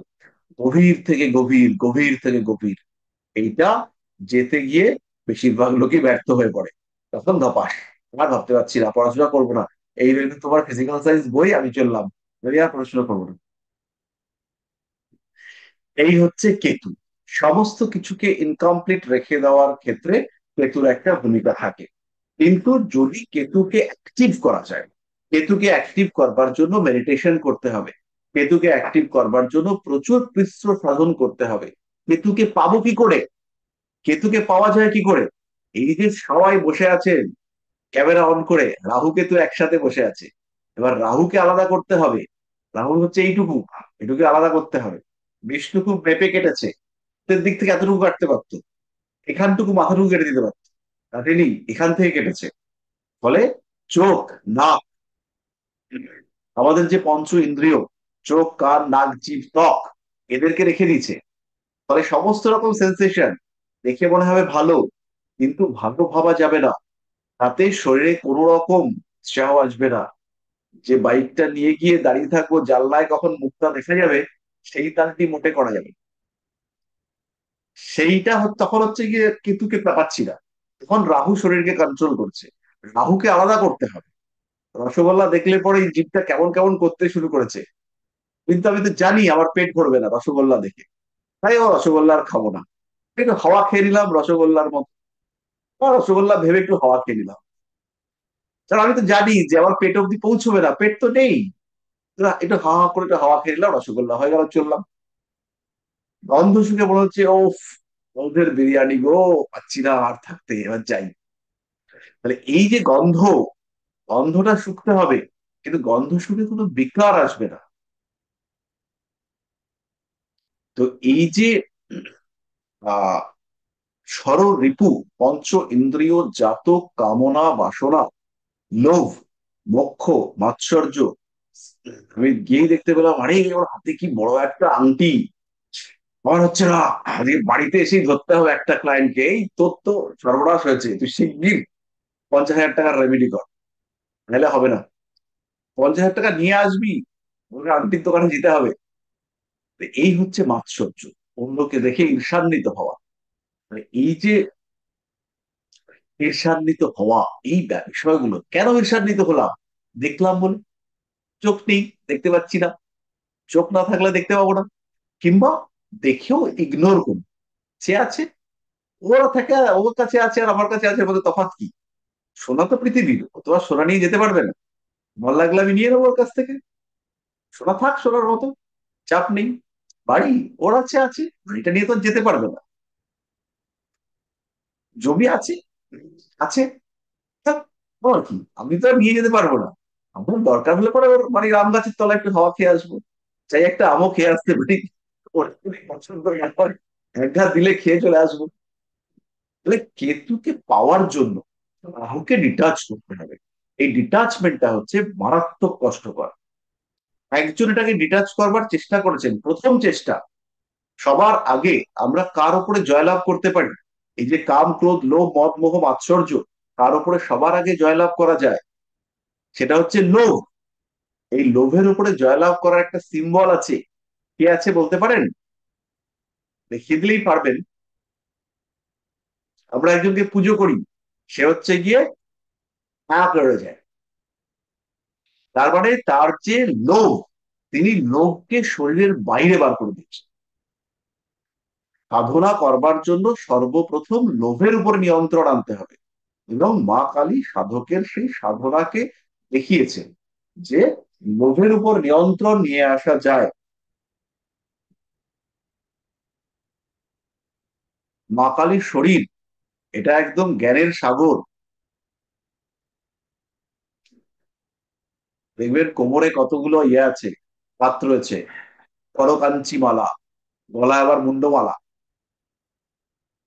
গভীর থেকে গভীর, গভীর থেকে গভীর। এইটা যেতে গিয়ে বেশিরভাগ লোকই ব্যর্থ হয়ে পড়ে, তখন ধপাস, আর ভাবতে পারছি না, পড়াশোনা করবো না, এই রইল তোমার ফিজিক্যাল সায়েন্স বই, আমি চললাম, আমি আর পড়াশোনা করবো না। এই হচ্ছে কেতু। সমস্ত কিছুকে ইনকমপ্লিট রেখে দেওয়ার ক্ষেত্রে কেতুর একটা ভূমিকা থাকে। কিন্তু যদি কেতুকে অ্যাক্টিভ করা যায়, কেতুকে অ্যাক্টিভ করবার জন্য মেডিটেশন করতে হবে, কেতুকে অ্যাক্টিভ করবার জন্য প্রচুর কৃচ্ছ সাধন করতে হবে। কেতুকে পাবো কি করে? কেতুকে পাওয়া যায় কি করে? এই যে সবাই বসে আছেন ক্যামেরা অন করে, রাহু কেতু একসাথে বসে আছে, এবার রাহুকে আলাদা করতে হবে। রাহু হচ্ছে এইটুকু, এটুকু আলাদা করতে হবে। বিষ্ণু খুব মেপে কেটেছে, হাতের দিক থেকে এতটুকু কাটতে পারতো, এখানটুকু মাথাটুকু কেটে দিতে পারতো, কাটেনি, এখান থেকে কেটেছে। ফলে চোখ, নাক, আমাদের যে পঞ্চ ইন্দ্রিয়, চোখ, কান, নাক, জিভ, ত্বক, এদেরকে রেখে দিয়েছে। ফলে সমস্ত রকম সেন্সেশন দেখে মনে হবে ভালো, কিন্তু ভালো ভাবা যাবে না। তাতে শরীরে কোনো রকম উৎসাহ আসবে না। যে বাইকটা নিয়ে গিয়ে দাঁড়িয়ে থাকবো, জানলায় কখন মুখটা দেখা যাবে, সেই তালটি মোটে করা যাবে না। সেইটা তখন হচ্ছে গিয়ে কেতুকে পাচ্ছি না, তখন রাহু শরীরকে কন্ট্রোল করছে। রাহুকে আলাদা করতে হবে। রসগোল্লা দেখলে পরে এই জিভটা কেমন কেমন করতে শুরু করেছে, কিন্তু আমি তো জানি আমার পেট ভরবে না রসগোল্লা দেখে, তাই ও রসগোল্লা আর খাবো না। একটু হাওয়া খেয়ে নিলাম রসগোল্লার মতো, রসগোল্লা ভেবে একটু হাওয়া খেয়ে নিলাম। কারণ আমি তো জানি যে আমার পেট অব্দি পৌঁছবে না, পেট তো নেই। একটু হাওয়া করে একটু হাওয়া খেয়ে নিলাম, রসগোল্লা হয়ে গেল, চললাম। গন্ধ শুকে মনে হচ্ছে ও, ওদের বিরিয়ানি গো, পাচ্ছি না আর থাকতে, এবার যাই। তাহলে এই যে গন্ধ, গন্ধটা শুকতে হবে, কিন্তু গন্ধ শুকে কোনো বিকার আসবে না। তো এই যে আহ ষড় রিপু, পঞ্চ ইন্দ্রিয় জাত কামনা বাসনা, লোভ, মোক্ষ, মাৎসর্য, আমি গিয়েই দেখতে পেলাম আরে ওর হাতে কি বড় একটা আংটি, আমার হচ্ছে না, আজকে বাড়িতে এসেই ধরতে হবে একটা ক্লায়েন্টকে, এই তোর তো সর্বনাশ হয়েছে, তুই শিগগির 50,000 টাকার রেমেডি কর, নাহলে হবে না। 50,000 টাকা নিয়ে আসবি, ওকে আংটির দোকানে যেতে হবে। তো এই হচ্ছে মাৎসর্য, অন্যকে দেখে ঈর্ষান্বিত হওয়া। মানে এই যে ঈর্ষান্বিত হওয়া, এই বিষয়গুলো কেন ঈর্ষান্বিত হলাম? দেখলাম বলে। চোখ নেই, দেখতে পাচ্ছি না, চোখ না থাকলে দেখতে পাবো না। কিংবা দেখেও ইগনোর করি, সে আছে, ওরা থাকে, ওর কাছে আছে আর আমার কাছে আছে, বলতে তফাৎ কি? সোনা তো পৃথিবীর, ও তো আর সোনা নিয়ে যেতে পারবে না। আমার লাগলে আমি নিয়ে নেবো ওর কাছ থেকে, সোনা থাক সোনার মতো, চাপ নেই। বাড়ি ওর আছে, আছে, বাড়িটা নিয়ে তো আর যেতে পারবে না। জমি আছে, আছে, থাক, আমার কি, আমি তো আর নিয়ে যেতে পারবো না। আমার দরকার হলে পরে ওর মানে আম গাছের তলায় একটু হাওয়া খেয়ে আসবো, চাই একটা আমও খেয়ে আসতে পারি, ওর যদি পছন্দ না হয় এক ঘা দিলে খেয়ে চলে আসবো। তাহলে কেতুকে পাওয়ার জন্য রাহুকে ডিটাচ করতে হবে। এই ডিটাচমেন্টটা হচ্ছে মারাত্মক কষ্টকর। একজন এটাকে ডিটাচ করবার চেষ্টা করেছেন, প্রথম চেষ্টা। সবার আগে আমরা কার উপরে জয়লাভ করতে পারি? এই যে কাম, ক্রোধ, লোভ, মদ, মোহ, মাৎসর্য, কার উপরে সবার আগে জয়লাভ করা যায়? সেটা হচ্ছে লোভ। এই লোভের উপরে জয়লাভ করার একটা সিম্বল আছে, কি আছে বলতে পারেন? দেখিয়ে দিলেই পারবেন। আমরা একজনকে পুজো করি, সে হচ্ছে গিয়ে না করে যায়, তার মানে তার যে লোভ, তিনি লোভকে শরীরের বাইরে বার করে দিচ্ছেন। সাধনা করবার জন্য সর্বপ্রথম লোভের উপর নিয়ন্ত্রণ আনতে হবে, এবং মা কালী সাধকের সেই সাধনাকে দেখিয়েছেন যে লোভের উপর নিয়ন্ত্রণ নিয়ে আসা যায়। মা কালীর শরীর, এটা একদম জ্ঞানের সাগর। দেখবেন কোমরে কতগুলো ইয়ে আছে, পাত্র রয়েছে, করকাঞ্চি মালা, গলায় আবার মুন্ডমালা।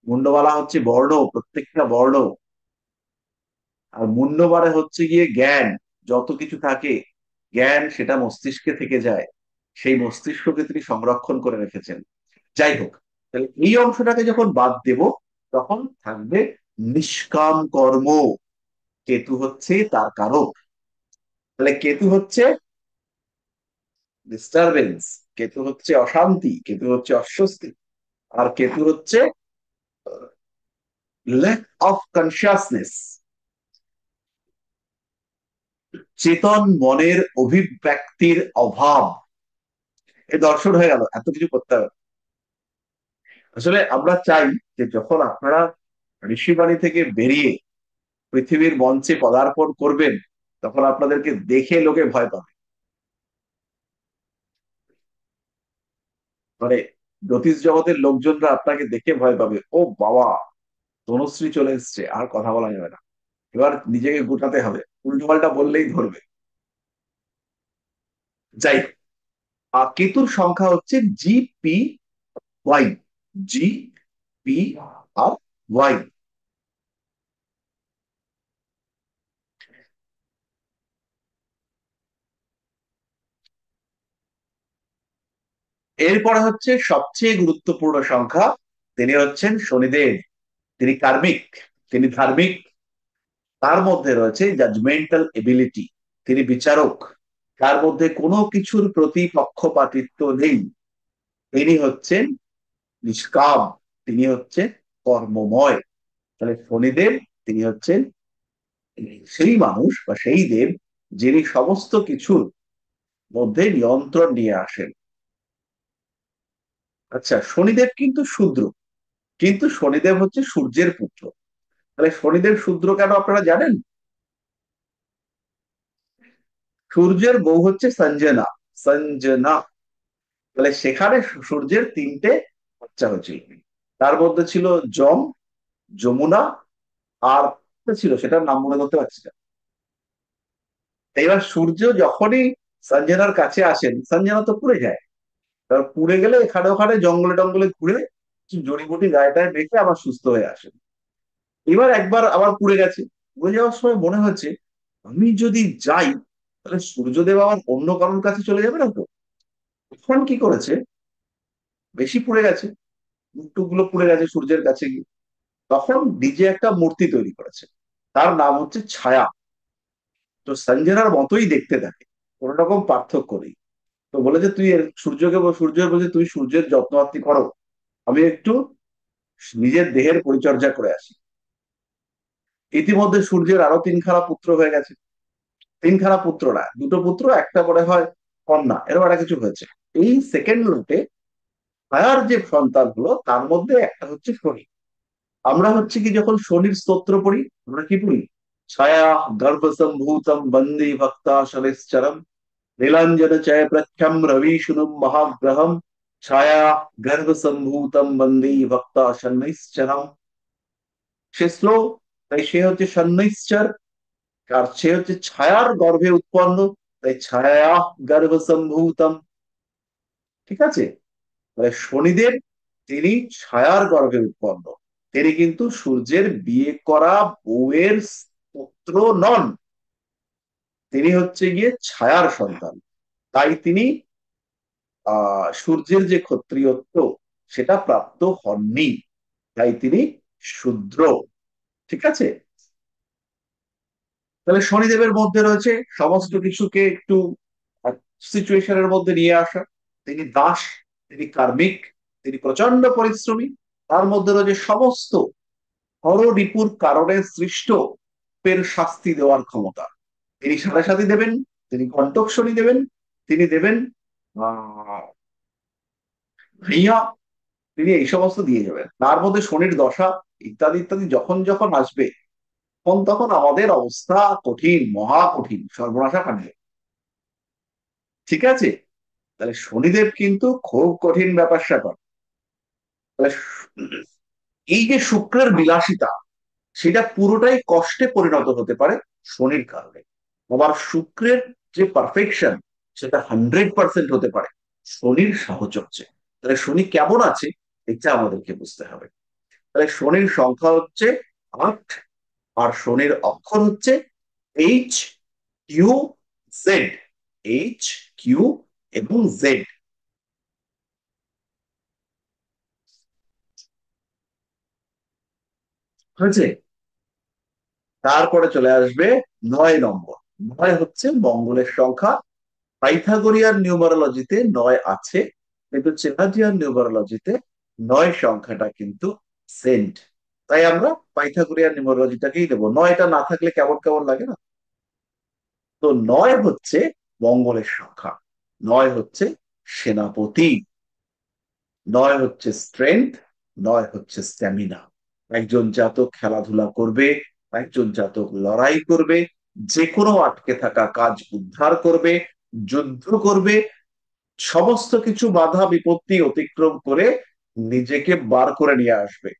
মুন্ডমালা হচ্ছে বর্ণ, প্রত্যেকটা বর্ণ। আর মুন্ডমালা হচ্ছে গিয়ে জ্ঞান, যত কিছু থাকে জ্ঞান, সেটা মস্তিষ্কে থেকে যায়, সেই মস্তিষ্ককে তিনি সংরক্ষণ করে রেখেছেন। যাই হোক, তাহলে এই অংশটাকে যখন বাদ দেব, তখন থাকবে নিষ্কাম কর্ম। কেতু হচ্ছে তার কারক। তাহলে কেতু হচ্ছে ডিস্টারবেন্স, কেতু হচ্ছে অশান্তি, কেতু হচ্ছে অস্বস্তি, আর কেতু হচ্ছে ল্যাক অফ কনসিয়াসনেস, চেতন মনের অভিব্যক্তির অভাব। এই দর্শন হয়ে গেল, এত কিছু করতে হবে। আসলে আমরা চাই যে যখন আপনারা ঋষিবাণী থেকে বেরিয়ে পৃথিবীর মঞ্চে পদার্পণ করবেন, তখন আপনাদেরকে দেখে লোকে ভয় পাবে। মানে জ্যোতিষ জগতের লোকজনরা আপনাকে দেখে ভয় পাবে, ও বাবা, তনুশ্রী চলে এসছে, আর কথা বলা যাবে না, এবার নিজেকে গোটাতে হবে, উল্টোপাল্টা বললেই ধরবে। যাই হোক, আর কেতুর সংখ্যা হচ্ছে GPY, GPY। এরপরে হচ্ছে সবচেয়ে গুরুত্বপূর্ণ সংখ্যা, তিনি হচ্ছেন শনিদেব। তিনি কার্মিক, তিনি ধার্মিক, তার মধ্যে রয়েছে জাজমেন্টাল এবিলিটি, তিনি বিচারক, তার মধ্যে কোনো কিছুর প্রতি পক্ষপাতিত্ব নেই, তিনি হচ্ছেন নিষ্কাম, তিনি হচ্ছেন কর্মময়। তাহলে শনিদেব তিনি হচ্ছেন সেই মানুষ বা সেই দেব যিনি সমস্ত কিছুর মধ্যে নিয়ন্ত্রণ নিয়ে আসেন। আচ্ছা, শনিদেব কিন্তু শূদ্র, কিন্তু শনিদেব হচ্ছে সূর্যের পুত্র। তাহলে শনিদেব শূদ্র কেন আপনারা জানেন? সূর্যের বউ হচ্ছে সঞ্জনা, সঞ্জনা। তাহলে সেখানে সূর্যের তিনটে বাচ্চা হয়েছিল, তার মধ্যে ছিল যম, যমুনা, আর একটা ছিল সেটার নাম মনে করতে পারছি না। এবার সূর্য যখনই সঞ্জনার কাছে আসেন, সঞ্জনা তো পুড়ে যায়, তার পুড়ে গেলে এখানে ওখানে জঙ্গলে টঙ্গলে ঘুরে কিছু জড়িবুটি গায়েটায় মেখে আবার সুস্থ হয়ে আসেন। এবার একবার আবার পুড়ে গেছে, পুড়ে যাওয়ার সময় মনে হচ্ছে আমি যদি যাই তাহলে সূর্যদেব আবার অন্য কারোর কাছে চলে যাবে না তো। তখন কি করেছে, বেশি পুড়ে গেছে, মুখটুকগুলো পুড়ে গেছে সূর্যের কাছে গিয়ে, তখন নিজে একটা মূর্তি তৈরি করেছে, তার নাম হচ্ছে ছায়া। তো সঞ্জনার মতোই দেখতে থাকে, কোন রকম পার্থক্য নেই। তো বলে যে তুই সূর্য বলছে তুই সূর্যের যত্ন আত্তি করো, আমি একটু নিজের দেহের পরিচর্যা করে আসি। ইতিমধ্যে সূর্যের আরো তিনখানা পুত্র হয়ে গেছে, তিনখানা পুত্র না, দুটো পুত্র, একটা পরে হয় কন্যা, এরকম একটা কিছু হয়েছে। এই সেকেন্ড লোটে ছায়ার যে সন্তান হলো তার মধ্যে একটা হচ্ছে শনি। আমরা হচ্ছে কি যখন শনির স্তোত্র পড়ি, আমরা কি পড়ি? ছায়া গর্ভ সম্ভূতম বন্দে ভক্তা শনিশ্চরম, নীলাঞ্জন চয় প্রখ্যম রবি শুনুম মহাগ্রহম, ছায়া গর্ভ সম্ভূতম বন্দে ভক্তা শনিশ্চরম। সে শ্লোক, তাই সে হচ্ছে শনিশ্চর, আর সে হচ্ছে ছায়ার গর্ভে উৎপন্ন, তাই ছায়া গর্ভ সম্ভূতম। ঠিক আছে? মানে শনিদেব তিনি ছায়ার গর্ভে উৎপন্ন, তিনি কিন্তু সূর্যের বিয়ে করা বউয়ের পুত্র নন, তিনি হচ্ছে গিয়ে ছায়ার সন্তান। তাই তিনি সূর্যের যে ক্ষত্রিয়ত্ব সেটা প্রাপ্ত হননি, তাই তিনি শূদ্র। ঠিক আছে? তাহলে শনিদেবের মধ্যে রয়েছে সমস্ত কিছুকে একটু সিচুয়েশনের মধ্যে নিয়ে আসা, তিনি দাস, তিনি কার্মিক, তিনি প্রচন্ড পরিশ্রমী, তার মধ্যে রয়েছে সমস্ত হররিপুর কারণে সৃষ্ট পের শাস্তি দেওয়ার ক্ষমতা। তিনি সাড়ে সাথী দেবেন, তিনি কণ্টক শনি দেবেন, তিনি দেবেন আহ ভাইয়া, তিনি এই সমস্ত দিয়ে যাবেন। তার মধ্যে শনির দশা ইত্যাদি ইত্যাদি যখন যখন আসবে, তখন তখন আমাদের অবস্থা কঠিন, মহা কঠিন, সর্বনাশা কাটবে। ঠিক আছে? তাহলে শনিদেব কিন্তু খুব কঠিন ব্যাপার স্যাপার। তাহলে এই যে শুক্রের বিলাসিতা, সেটা পুরোটাই কষ্টে পরিণত হতে পারে শনির কারণে। আবার শুক্রের যে পারফেকশন, সেটা 100% হতে পারে শনির সাহচর্যে। তাহলে শনি কেমন আছে এটা আমাদেরকে বুঝতে হবে। তাহলে শনির সংখ্যা হচ্ছে 8, আর শনির অক্ষর হচ্ছে HQZ, HQ এবং জেড। হয়েছে? তারপরে চলে আসবে 9 নম্বর। 9 হচ্ছে মঙ্গলের সংখ্যা। পাইথাগোরিয়ান নিউমারোলজিতে 9 আছে, কিন্তু চেনাজিয়ান নিউমারোলজিতে 9 সংখ্যাটা কিন্তু সেন্ট। তাই আমরা পাইথাগোরিয়ান নিউমারোলজিটাকেই দেবো, 9টা না থাকলে কেমন কেমন লাগে না। তো 9 হচ্ছে মঙ্গলের সংখ্যা, 9 হচ্ছে সেনাপতি, 9 হচ্ছে স্ট্রেংথ, 9 হচ্ছে স্ট্যামিনা। একজন জাতক খেলাধুলা করবে, একজন জাতক লড়াই করবে, যে কোনো আটকে থাকা কাজ উদ্ধার করবে, যুদ্ধ করবে, সমস্ত কিছু বাধা বিপত্তি অতিক্রম করে নিজেকে বার করে নিয়ে আসবে,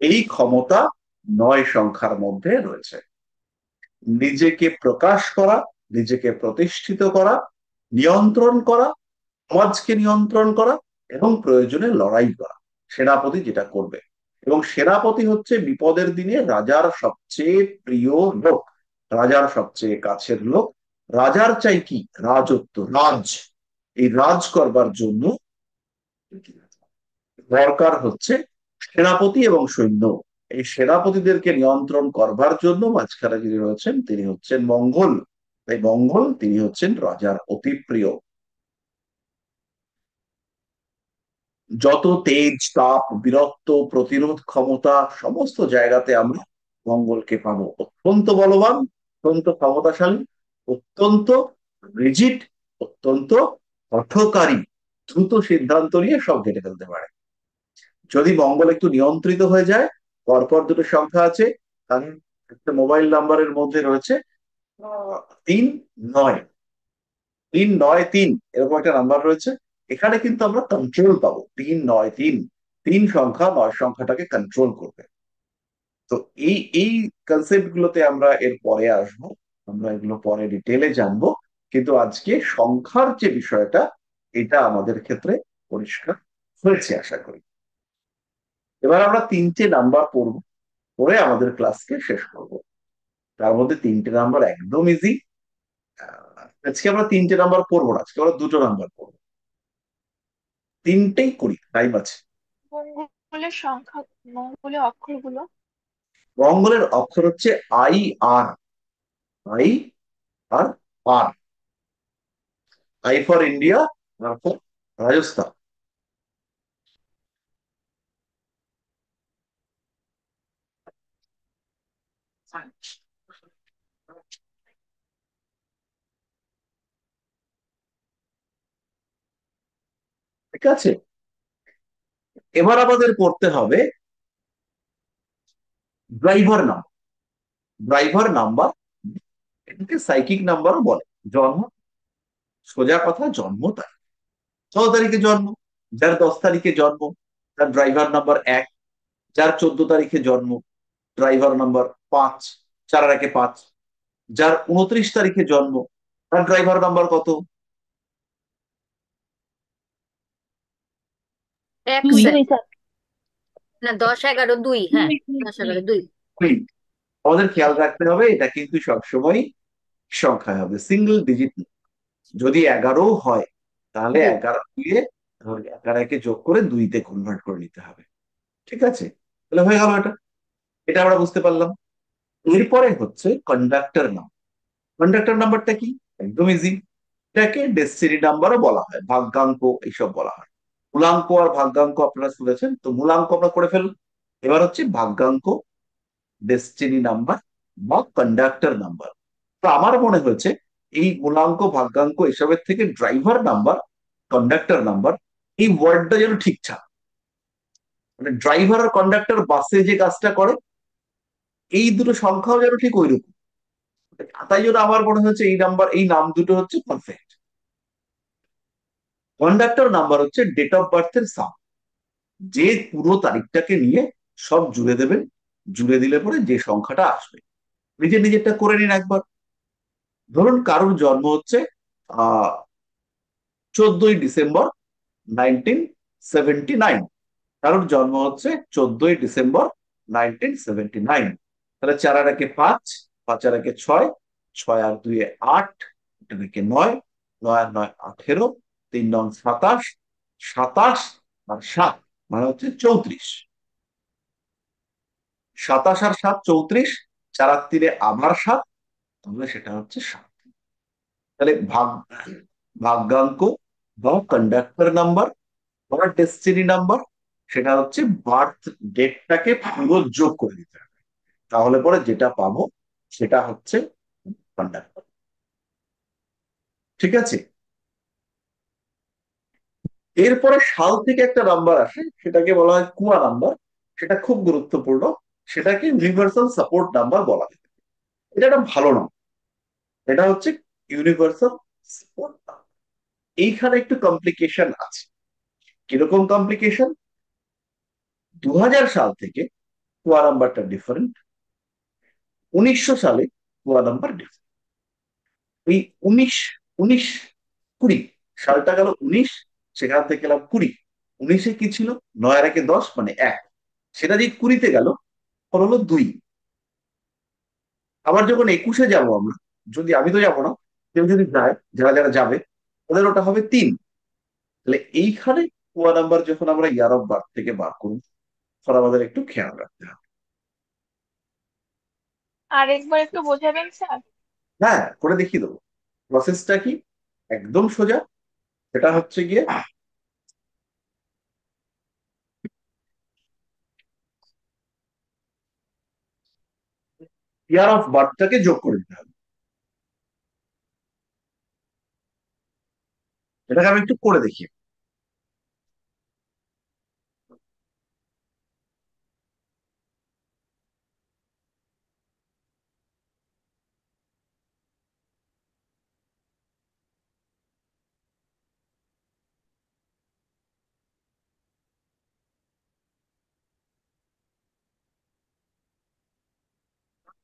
এই ক্ষমতা নয় সংখ্যার মধ্যে রয়েছে। নিজেকে প্রকাশ করা, নিজেকে প্রতিষ্ঠিত করা, নিয়ন্ত্রণ করা, সমাজকে নিয়ন্ত্রণ করা এবং প্রয়োজনে লড়াই করা, সেনাপতি যেটা করবে। এবং সেনাপতি হচ্ছে বিপদের দিনে রাজার সবচেয়ে প্রিয় লোক, রাজার সবচেয়ে কাছের লোক। রাজার চাই কি? রাজত্ব, রাজ। এই রাজ করবার জন্য দরকার হচ্ছে সেনাপতি এবং সৈন্য। এই সেনাপতিদেরকে নিয়ন্ত্রণ করবার জন্য মাঝখানে যিনি রয়েছেন তিনি হচ্ছেন মঙ্গল। তাই মঙ্গল তিনি হচ্ছেন রাজার অতি প্রিয়। যত তেজ, তাপ, বীরত্ব, প্রতিরোধ ক্ষমতা সমস্ত জায়গাতে আমরা মঙ্গলকে পাবো। অত্যন্ত বলবান, অত্যন্ত ক্ষমতাশালী, অত্যন্ত রিজিড, অত্যন্ত কঠোরকারী, দ্রুত সিদ্ধান্ত নিয়ে সব কেটে ফেলতে পারে। যদি মঙ্গল একটু নিয়ন্ত্রিত হয়ে যায়, পরপর দুটো সংখ্যা আছে, কারণ একটা মোবাইল নাম্বারের মধ্যে রয়েছে 3 9, 3 9 3 এরকম একটা নাম্বার রয়েছে। এখানে কিন্তু আমরা কন্ট্রোল পাবো। 3 9 3, 3 সংখ্যা 9 সংখ্যাটাকে কন্ট্রোল করবে। তো এই এই কনসেপ্ট গুলোতে আমরা এর পরে আসবো, আমরা এগুলো পরে ডিটেলে জানবো। কিন্তু আজকে সংখ্যার যে বিষয়টা, এটা আমাদের ক্ষেত্রে পরিষ্কার হয়েছে আশা করি। এবার আমরা 3টে নাম্বার পড়বো, পড়ে আমাদের ক্লাসকে শেষ করব। তার মধ্যে 3টে নাম্বার একদম ইজি। আজকে আমরা 3টে নাম্বার পড়বো না, আজকে আমরা 2টো নাম্বার পড়বো। 3টেই করি, টাইম আছে। মঙ্গলের সংখ্যা, মঙ্গলের অক্ষরগুলো। মঙ্গলের অক্ষর হচ্ছে I R. I R R. I for India, R for Rajasthan. ঠিক আছে, এবার আমাদের পড়তে হবে ড্রাইভার নাম্বার। ড্রাইভার নাম্বার, এটাকে সাইকিক নাম্বারও বলে। জন্ম, সোজা কথা, জন্ম তারিখ। 6 তারিখে জন্ম, যার 10 তারিখে জন্ম তার ড্রাইভার নাম্বার 1। যার 14 তারিখে জন্ম ড্রাইভার নাম্বার 5, 4 আর 1 5। যার 29 তারিখে জন্ম তার ড্রাইভার নাম্বার কত? এক দুই। স্যার। 2 স্যার। না, 10 11 2, হ্যাঁ। 10 11 2। দুই। আমাদের খেয়াল রাখতে হবে এটা কিন্তু সবসময় সংখ্যায় হবে, সিঙ্গেল ডিজিট। যদি 11 হয় তাহলে দুই। 11 দিয়ে 11কে যোগ করে 2তে কনভার্ট করে নিতে হবে। ঠিক আছে, তাহলে হয়ে গেল এটা। এটা আমরা বুঝতে পারলাম। এরপরে হচ্ছে কন্ডাক্টর নাম্বার। কন্ডাক্টর নাম্বারটা কি? একদম ইজি। এটাকে ডেস্টিনি নাম্বারও বলা হয়, ভাগ্যাঙ্ক এইসব বলা হয়। মূলাঙ্ক আর ভাগ্যাঙ্ক আপনারা শুনেছেন, তো মূলাঙ্ক আমরা করে ফেলুন। এবার হচ্ছে ভাগ্যাঙ্ক, ডেস্টিনি নাম্বার বা কন্ডাক্টর নাম্বার। তো আমার মনে হয়েছে এই মূলাঙ্ক, ভাগ্যাঙ্ক এসবের থেকে ড্রাইভার নাম্বার, কন্ডাক্টর নাম্বার, এই ওয়ার্ডটা যেন ঠিকঠাক। মানে ড্রাইভার আর কন্ডাক্টর বাসে যে কাজটা করে, এই দুটো সংখ্যাও যেন ঠিক ওই রকম। তাই জন্য আমার মনে হচ্ছে এই নাম্বার, এই নাম দুটো হচ্ছে পারফেক্ট। কন্ডাক্টর নাম্বার হচ্ছে ডেট অফ বার্থের সাম, যে পুরো তারিখটাকে নিয়ে সব জুড়ে দেবেন। জুড়ে দিলে পরে যে সংখ্যাটা আসবে। নিজের নিজেরটা করে নিন একবার। ধরুন কারোর জন্ম হচ্ছে 14ই ডিসেম্বর 1979। কারোর জন্ম হচ্ছে 14ই ডিসেম্বর 1979। তাহলে 4 আর 1 5, 5 আর 1 6, 6 আর 2 8, 8 আর 1 9, 9 আর 9 18, 3 9 27, 27 আর 7 মানে হচ্ছে 34। 27 আর 7 34, 4 আর 3 আবার 7, তাহলে সেটা হচ্ছে 7। তাহলে ভাগ্যাঙ্ক বা কন্ডাক্টর নাম্বার বা ডেস্টিনি নাম্বার, সেটা হচ্ছে বার্থ ডেটটাকে পুরো যোগ করে দিতে হবে। তাহলে পরে যেটা পাবো সেটা হচ্ছে কন্ডাক্টর। ঠিক আছে, এরপরে সাল থেকে একটা নাম্বার আসে, সেটাকে বলা হয় কুয়া নাম্বার। সেটা খুব গুরুত্বপূর্ণ, সেটাকে ইউনিভার্সাল সাপোর্ট নাম্বার বলা হয়। এটা একটা ভালো নাম, এটা হচ্ছে ইউনিভার্সাল সাপোর্ট নাম্বার। এইখানে একটু কমপ্লিকেশন আছে। কিরকম কমপ্লিকেশন? 2000 সাল থেকে কুয়া নাম্বারটা ডিফারেন্ট, 1900 সালে কুয়া নাম্বার ডিফারেন্ট। এই 19 20 সালটা গেল 19, সেখান থেকে গেলাম 20। 19-এ কি ছিল? 9 আর 1-এ 10 মানে 1, সেটা যে 20-তে গেল, ফল হলো 2। আবার যখন 21-এ যাবো আমরা, যদি আমি তো যাবো না, কেউ যদি যায়, যারা যারা যাবে, ওদের ওটা হবে 3। তাহলে এইখানে কুয়া নাম্বার যখন আমরা ইয়ার অফ বার্থ থেকে বার করবো, তখন আমাদের একটু খেয়াল রাখতে হবে। আরেকবার একটু বোঝাবেন স্যার? হ্যাঁ, করে দেখিয়ে দেবো। প্রসেসটা কি? একদম সোজা। সেটা হচ্ছে গিয়ে ইয়ার অফ বার্থটাকে যোগ করে দিতে হবে। এটাকে আমি একটু করে দেখি।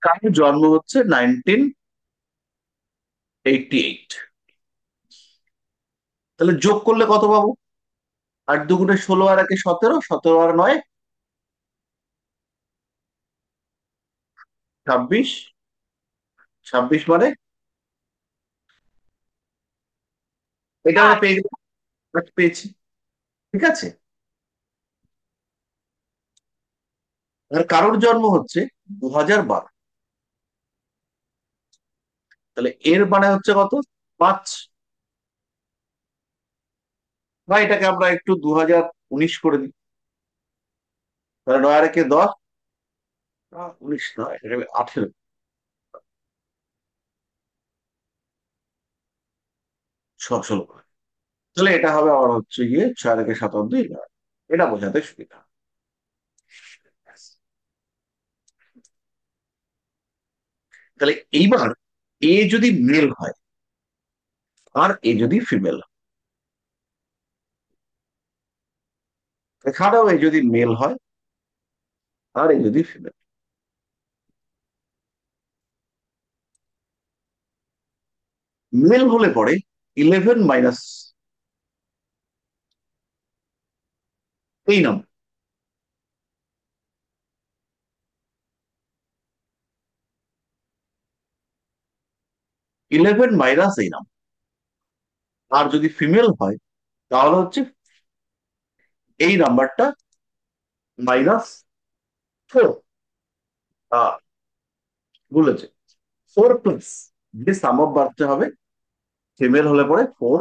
কার জন্ম হচ্ছে 1988, তাহলে যোগ করলে কত পাবো? 8 2 × 16 আর 1-এ 17, 17 আর 9 26, 26 মানে এটা আমরা আট। পেয়ে গেলাম, পেয়েছি। ঠিক আছে। আর কারোর জন্ম হচ্ছে 2012, তাহলে এর মানে হচ্ছে কত? 5। বা এটাকে আমরা একটু 2019 করে দিই, তাহলে 9 আর 1-এ 10, 19 নয়, এটা 18, 16। তাহলে এটা হবে আমার হচ্ছে গিয়ে 6 আর 1-এ 27, 9। এটা বোঝাতে সুবিধা। তাহলে এইবার এ যদি মেল হয় আর এ যদি ফিমেল, এখানেও এ যদি মেল হয় আর এ যদি ফিমেল, মেল হলে পরে 11 মাইনাস এই নাম্বার, 11 মাইনাস এই নাম্বার। আর যদি ফিমেল হয়, তাহলে হচ্ছে এই নাম্বারটা -4। বলেছে 4+ যে সাম অফ বাড়তে হবে, ফিমেল হলে পরে 4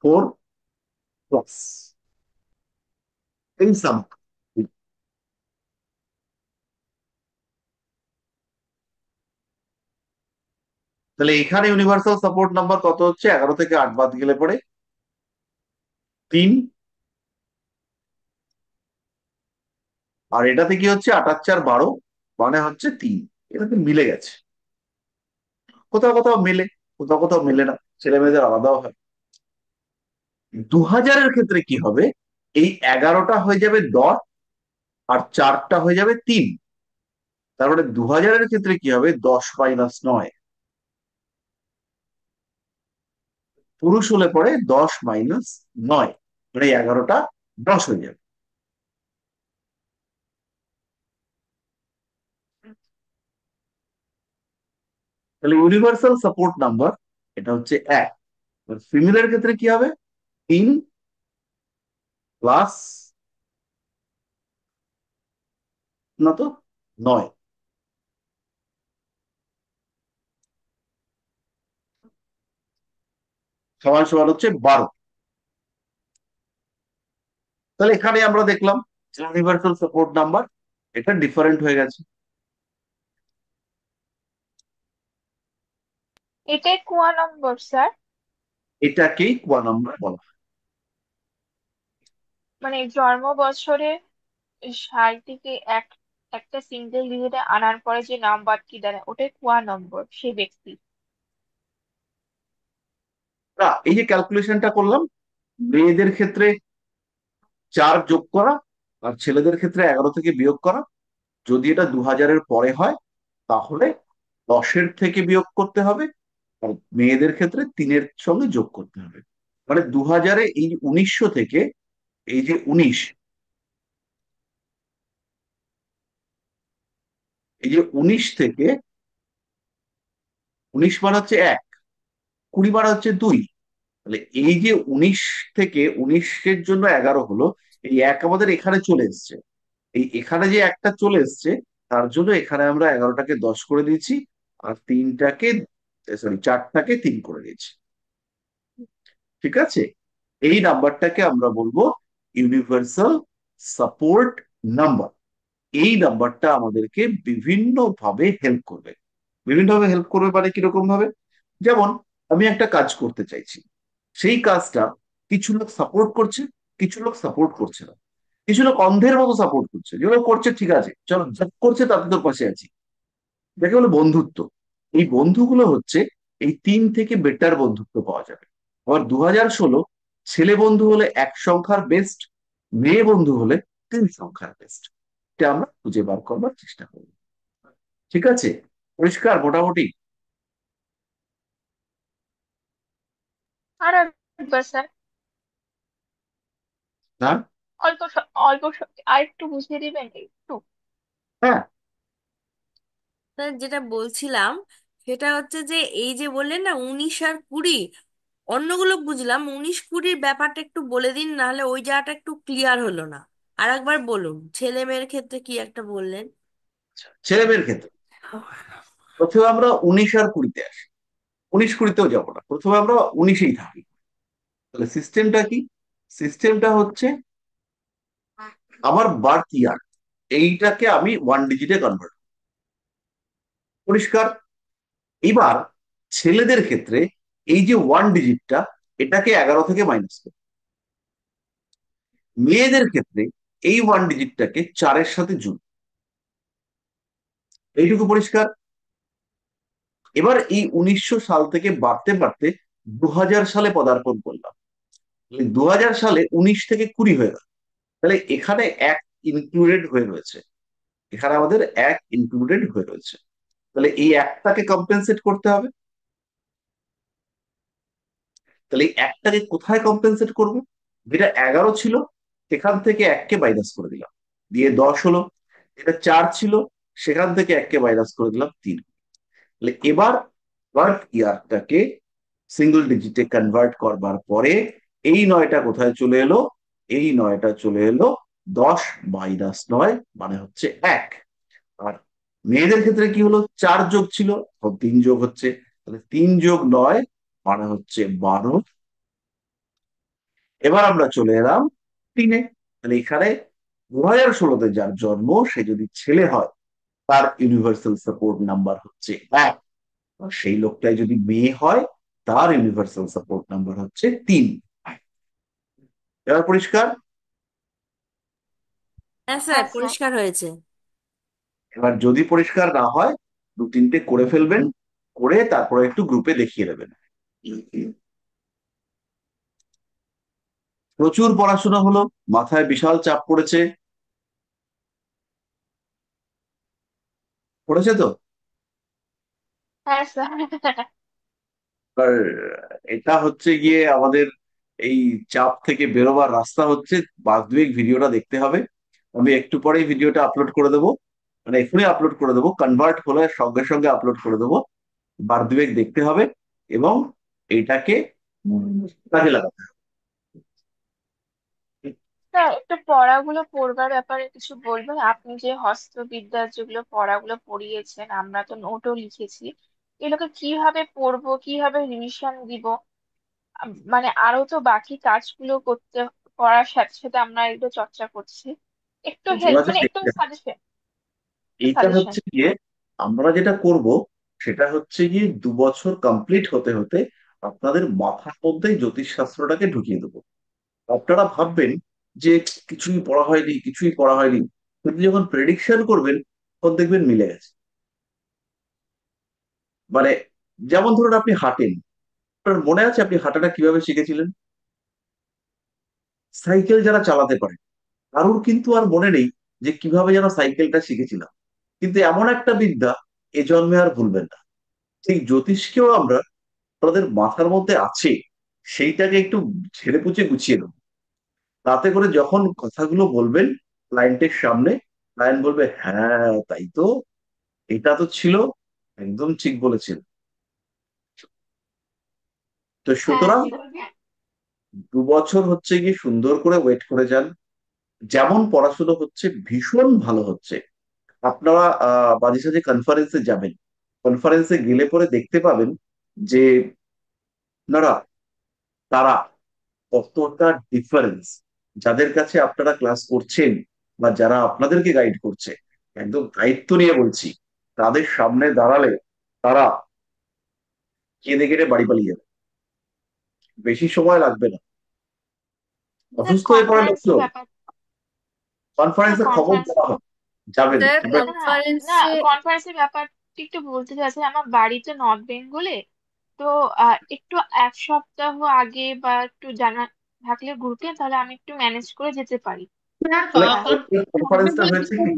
4+ এই সাম। তাহলে এখানে ইউনিভার্সাল সাপোর্ট নাম্বার কত হচ্ছে? 11 থেকে 8 বাদ গেলে পরে 3। আর এটাতে কি হচ্ছে? 8 আর 4 12, মানে হচ্ছে 3। এটা তো মিলে গেছে। কোথাও কোথাও মেলে, কোথাও কোথাও মেলে না, ছেলে মেয়েদের আলাদাও হয়। 2000-এর ক্ষেত্রে কি হবে? এই 11টা হয়ে যাবে 10, আর 4টা হয়ে যাবে 3। তারপরে 2000-এর ক্ষেত্রে কি হবে? 10 - 9। পুরুষ হলে পরে 10 - 9, মানে 11টা 10 হয়ে যাবে। তাহলে ইউনিভার্সাল সাপোর্ট নাম্বার এটা হচ্ছে 1। ফিমেলের ক্ষেত্রে কি হবে? 3 প্লাস, না তো 9, সমান সমান হচ্ছে 12। তাহলে এখানে আমরা দেখলাম ইউনিভার্সাল সাপোর্ট নাম্বার এটা ডিফারেন্ট হয়ে গেছে। এটাই কুয়া নম্বর স্যার? এটাকেই কোয়া নাম্বার বলা হয়। মানে জন্ম বছরে সালটিকে একটা সিঙ্গেল ডিজিটে আনার পরে যে নাম্বারটি দাঁড়ায় ওটাই কুয়া নম্বর সেই ব্যক্তি। না, এই যে ক্যালকুলেশনটা করলাম, মেয়েদের ক্ষেত্রে 4 যোগ করা, আর ছেলেদের ক্ষেত্রে 11 থেকে বিয়োগ করা। যদি এটা 2000-এর পরে হয় তাহলে 10-এর থেকে বিয়োগ করতে হবে, আর মেয়েদের ক্ষেত্রে 3-এর সঙ্গে যোগ করতে হবে। মানে 2000-এ এই 1900 থেকে, এই যে 19, এই যে 19 থেকে, 19 বার হচ্ছে 1, 20 বার হচ্ছে 2, তাহলে এই যে 19 থেকে 19-এর জন্য 11 হলো, এই এক আমাদের এখানে চলে এসছে। এই এখানে যে একটা চলে এসছে, তার জন্য এখানে আমরা 11টাকে 10 করে দিয়েছি, আর 4টাকে 3 করে দিয়েছি। ঠিক আছে, এই নাম্বারটাকে আমরা বলবো ইউনিভার্সাল সাপোর্ট নাম্বার। এই নাম্বারটা আমাদেরকে বিভিন্ন ভাবে হেল্প করবে। বিভিন্ন ভাবে হেল্প করবে মানে কিরকম ভাবে? যেমন আমি একটা কাজ করতে চাইছি, সেই কাজটা কিছু লোক সাপোর্ট করছে, কিছু লোক সাপোর্ট করছে না। কিছু লোক অন্ধের মতো সাপোর্ট করছে, যেগুলো করছে ঠিক আছে, চলো যা করছে তাতে তোর পাশে আছি, যাকে বলে বন্ধুত্ব। এই বন্ধুগুলো হচ্ছে, এই 3 থেকে বেটার বন্ধুত্ব পাওয়া যাবে। আবার 2016 ছেলে বন্ধু হলে 1 সংখ্যার বেস্ট, মেয়ে বন্ধু হলে 3 সংখ্যার বেস্ট। এটা আমরা খুঁজে বার করবার চেষ্টা করব। ঠিক আছে, পরিষ্কার মোটামুটি? আর একবার স্যার, হ্যাঁ। আর একটু বুঝিয়ে দিবেন একটু। হ্যাঁ, স্যার যেটা বলছিলাম সেটা হচ্ছে যে এই যে বললেন না 19 আর 20, অন্যগুলো বুঝলাম, 19-20-র ব্যাপারটা একটু বলে দিন, নাহলে ওই জায়গাটা একটু ক্লিয়ার হলো না। আর একবার বলুন, ছেলে মেয়ের ক্ষেত্রে কি একটা বললেন। ছেলে মেয়ের ক্ষেত্রে প্রথমে আমরা 19 আর 20-তে আসি। 19-20-তেও যাবো না, প্রথমে আমরা 19-এই থাকি। তাহলে সিস্টেমটা কি? সিস্টেমটা হচ্ছে, আমার বার্থ ইয়ার, এইটাকে আমি 1 ডিজিটে কনভার্ট। পরিষ্কার? এবার ছেলেদের ক্ষেত্রে এই যে 1 ডিজিটটা, এটাকে 11 থেকে মাইনাস করো। মেয়েদের ক্ষেত্রে এই 1 ডিজিটটাকে 4-এর সাথে যোগ। এইটুকু পরিষ্কার? এবার এই 1900 সাল থেকে বাড়তে বাড়তে 2000 সালে পদার্পণ করলাম। 2000 সালে 19 থেকে 20 হয়ে গেল। তাহলে এখানে 1 ইনক্লুডেড হয়ে রয়েছে, এখানে আমাদের 1 ইনক্লুডেড হয়ে রয়েছে। তাহলে এই একটাকে কম্পেনসেট করতে হবে। তাহলে এই একটাকে কোথায় কম্পেনসেট করব? যেটা 11 ছিল সেখান থেকে 1-কে মাইনাস করে দিলাম, দিয়ে 10 হলো। এটা 4 ছিল, সেখান থেকে 1-কে মাইনাস করে দিলাম, 3। তাহলে এবার বার্থ ইয়ারটাকে সিঙ্গল ডিজিটে কনভার্ট করবার পরে এই 9টা কোথায় চলে এলো? এই 9টা চলে এলো 10-9 মানে হচ্ছে 1। আর মেয়েদের ক্ষেত্রে কি হলো? 4 যোগ ছিল, এখন 3 যোগ হচ্ছে, তাহলে 3+9 মানে হচ্ছে 12। এবার আমরা চলে এলাম 3-এ। তাহলে এখানে 2016-তে যার জন্ম, সে যদি ছেলে হয়, তার ইউনিভার্সাল সাপোর্ট নাম্বার হচ্ছে 1। আর সেই লোকটাই যদি মেয়ে হয়, তার ইউনিভার্সাল সাপোর্ট নাম্বার হচ্ছে 3। এবার পরিষ্কার? হ্যাঁ স্যার, হ্যাঁ স্যার। পরিষ্কার হয়েছে। এবার যদি পরিষ্কার না হয়, 2-3টে করে ফেলবেন, করে তারপরে একটু গ্রুপে দেখিয়ে দেবেন। প্রচুর পড়াশোনা হলো, মাথায় বিশাল চাপ পড়েছে, পড়েছে তো? হ্যাঁ স্যার। আর এটা হচ্ছে গিয়ে আমাদের এই চাপ থেকে বেরোবার রাস্তা হচ্ছে, বাস্তবিক ভিডিওটা দেখতে হবে। আমি একটু পরেই ভিডিওটা আপলোড করে দেবো, মানে এক্ষুনি আপলোড করে দেবো, কনভার্ট হলে সঙ্গে সঙ্গে আপলোড করে দেবো। বার দুয়েক দেখতে হবে এবং এইটাকে কাজে লাগাতে হবে। স্যার একটু পড়াগুলো পড়বার ব্যাপারে কিছু বলবেন? আপনি যে হস্তবিদ্যার যেগুলো পড়াগুলো পড়িয়েছেন, আমরা তো নোটও লিখেছি, এগুলোকে কিভাবে পড়বো, কিভাবে রিভিশন দিব? মানে আরো তো বাকি কাজগুলো করার সাথে সাথে আমরা এগুলো চর্চা করছি। একটু হেল্প, যোগাযোগ মানে একটু এটা সাজেশন, এইটা সাজেশন। হচ্ছে গিয়ে, আমরা যেটা করব সেটা হচ্ছে গিয়ে 2 বছর কমপ্লিট হতে হতে আপনাদের মাথার মধ্যেই জ্যোতিষ শাস্ত্রটাকে ঢুকিয়ে দেবো। আপনারা ভাববেন যে কিছুই পড়া হয়নি, কিছুই পড়া হয়নি, কিন্তু যখন প্রেডিকশন করবেন তখন দেখবেন মিলে গেছে। মানে যেমন ধরুন আপনি হাঁটেন, আপনার মনে আছে আপনি হাঁটাটা কিভাবে শিখেছিলেন? সাইকেল যারা চালাতে পারে, কারোর কিন্তু আর মনে নেই যে কিভাবে যেন সাইকেলটা শিখেছিলাম, কিন্তু এমন একটা বিদ্যা এ জন্মে আর ভুলবেন না। ঠিক জ্যোতিষকেও আমরা, তাদের মাথার মধ্যে আছে, সেইটাকে একটু ঝেড়ে পুচে গুছিয়ে দেবো। তাতে করে যখন কথাগুলো বলবেন ক্লায়েন্টের সামনে, ক্লায়েন্ট বলবে হ্যাঁ তাই তো, এটা তো ছিল, একদম ঠিক বলেছেন। তো হ্যাঁ সুতরাং স্যার। 2 বছর হচ্ছে গিয়ে সুন্দর করে ওয়েট করে যান। যেমন পড়াশুনো হচ্ছে ভীষণ ভালো হচ্ছে। আপনারা মাঝে সাঝে কনফারেন্সে যাবেন, কনফারেন্সে গেলে পরে দেখতে পাবেন যে আপনারা, তারা কতটা ডিফারেন্স, যাদের কাছে আপনারা ক্লাস করছেন বা যারা আপনাদেরকে গাইড করছে, একদম দায়িত্ব নিয়ে বলছি, তাদের সামনে দাঁড়ালে তারা কেঁদে কেটে বাড়ি পালিয়ে যাবে, বেশি সময় লাগবে না। স্যার অসুস্থ হয়ে পড়ে কনফারেন্সের লোকজন, ব্যাপার, স্যার কনফারেন্সে খবর কনফারেন্স, দেওয়া হয়, যাবেন স্যার আমরা। না না না, কনফারেন্সে কনফারেন্সের ব্যাপারটা একটু বলতে চাচ্ছি। আমার বাড়ি তো নর্থ বেঙ্গলে, তো একটু এক সপ্তাহ আগে বা একটু জানা থাকলে গ্রুপে, তাহলে আমি একটু ম্যানেজ করে যেতে পারি। তাহলে আহ, কনফারেন্সটা হয়েছে কি,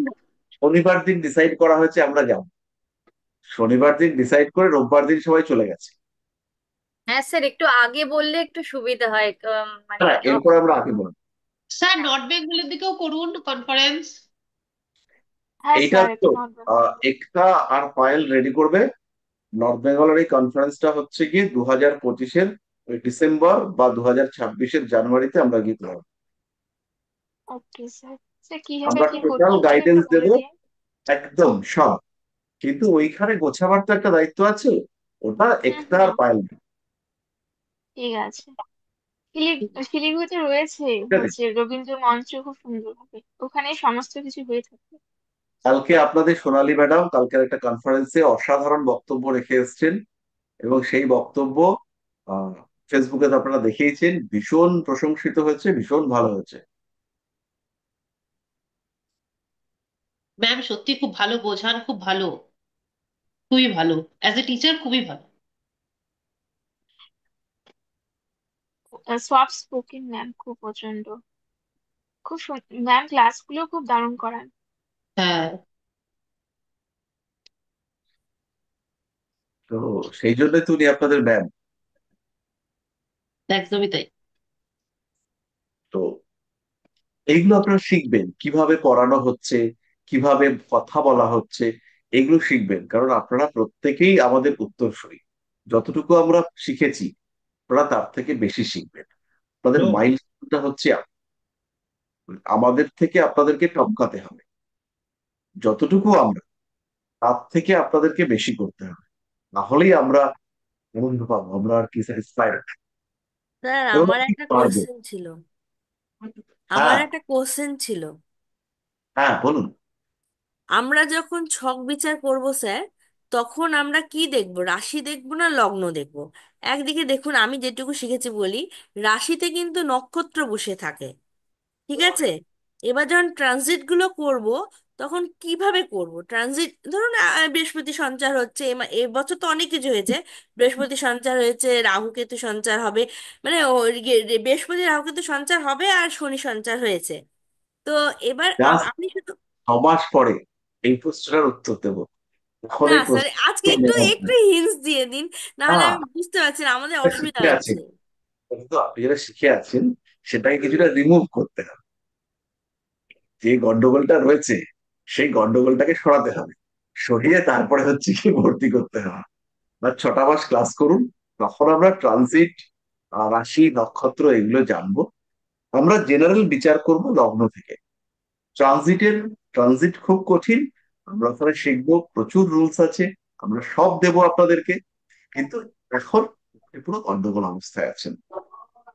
শনিবার দিন ডিসাইড করা হয়েছে আমরা যাব, শনিবার দিন ডিসাইড করে রোববার দিন সবাই চলে গেছে। হ্যাঁ স্যার, একটু আগে বললে একটু সুবিধা হয়, মানে হ্যাঁ, এরপর আমরা আগে বলবো। স্যার নর্থ বেঙ্গলের দিকেও করুন কনফারেন্স। হ্যাঁ এইটা স্যার, তো একটু নর্থ বেঙ্গল। একটা আর পায়েল রেডি করবে। নর্থ বেঙ্গলের এই কনফারেন্সটা হচ্ছে গিয়ে 2025-এর ওই ডিসেম্বর বা 2026-এর জানুয়ারিতে আমরা গিয়ে করবো। Okay sir. স্যার কিভাবে আমরা কি টোটাল করতে হবে একটু গাইডেন্স বলে দেবো, দিন। একদম সব। কিন্তু ওইখানে গোছাবার তো একটা দায়িত্ব আছে, ওটা হুম একটা হুম, আর পায়েল না। ঠিক আছে। শিলিগুড়িতে রয়েছে ঠিক আছে, হচ্ছে রবীন্দ্র মঞ্চ, খুব সুন্দর হবে, ওখানে সমস্ত কিছু হয়ে থাকে। কালকে আপনাদের সোনালী ম্যাডাম কালকের একটা কনফারেন্সে অসাধারণ বক্তব্য রেখে এসেছেন, এবং সেই বক্তব্য আহ ফেসবুকে তো আপনারা দেখেইছেন, ভীষণ প্রশংসিত হয়েছে, ভীষণ ভালো হয়েছে। ম্যাম সত্যি খুব ভালো বোঝান, খুব ভালো, খুবই ভালো, অ্যাজ এ টিচার খুবই ভালো। সফট স্পোকেন ম্যাম, খুব প্রচন্ড, খুব ম্যাম ক্লাসগুলো খুব দারুণ করান। হ্যাঁ, তো সেই জন্যই তো উনি আপনাদের ম্যাম। একদমই তাই। তো এইগুলো আপনারা শিখবেন, কিভাবে পড়ানো হচ্ছে, কিভাবে কথা বলা হচ্ছে, এগুলো শিখবেন, কারণ আপনারা প্রত্যেকেই আমাদের উত্তরসূরি। যতটুকু আমরা শিখেছি, আপনারা তার থেকে বেশি শিখবেন। আপনাদের মাইলস্টোনটা হচ্ছে আমাদের থেকে আপনাদেরকে টপকাতে হবে, যতটুকু আমরা, তার থেকে আপনাদেরকে বেশি করতে হবে, নাহলেই আমরা আনন্দ পাবো, আমরা আর কি স্যাটিসফাইড, স্যার এবং আমার আপনি একটা পারবেন। কোশ্চেন ছিল, আমার হ্যাঁ, একটা কোশ্চেন ছিল। হ্যাঁ বলুন। আমরা যখন ছক বিচার করব স্যার, তখন আমরা কি দেখব, রাশি দেখব না লগ্ন দেখব? একদিকে দেখুন, আমি যেটুকু শিখেছি বলি, রাশিতে কিন্তু নক্ষত্র বসে থাকে, ঠিক আছে? এবার যখন ট্রানজিট গুলো করব, তখন কিভাবে করব ট্রানজিট? ধরুন বৃহস্পতি সঞ্চার হচ্ছে, এবছর তো অনেক কিছু হয়েছে, বৃহস্পতি সঞ্চার হয়েছে, রাহু কেতু সঞ্চার হবে, মানে বৃহস্পতি রাহু কেতু সঞ্চার হবে, আর শনি সঞ্চার হয়েছে। তো এবার জাস্ট আপনি শুধু, 6 মাস পরে এই প্রশ্নটার উত্তর দেবো, এখন না এই স্যার, প্রশ্ন আজকে একটু একটু হিন্টস দিয়ে দিন, না হলে না, আমি বুঝতে পারছি না, আমাদের অসুবিধা শিখে হচ্ছে। আছেন, কিন্তু আপনি যেটা শিখে আছেন সেটাকে কিছুটা রিমুভ করতে হবে। যে গন্ডগোলটা রয়েছে, সেই গন্ডগোলটাকে সরাতে হবে, সরিয়ে তারপরে হচ্ছে কি ভর্তি করতে হবে। বা 6টা মাস ক্লাস করুন, তখন আমরা ট্রানজিট, রাশি নক্ষত্র এগুলো জানবো। আমরা জেনারেল বিচার করব লগ্ন থেকে। ট্রানজিটের, ট্রানজিট খুব কঠিন, আমরা ওখানে শিখবো, প্রচুর রুলস আছে, আমরা সব দেবো আপনাদেরকে। কিন্তু এখন আপনি পুরো গন্ডগোল অবস্থায় আছেন।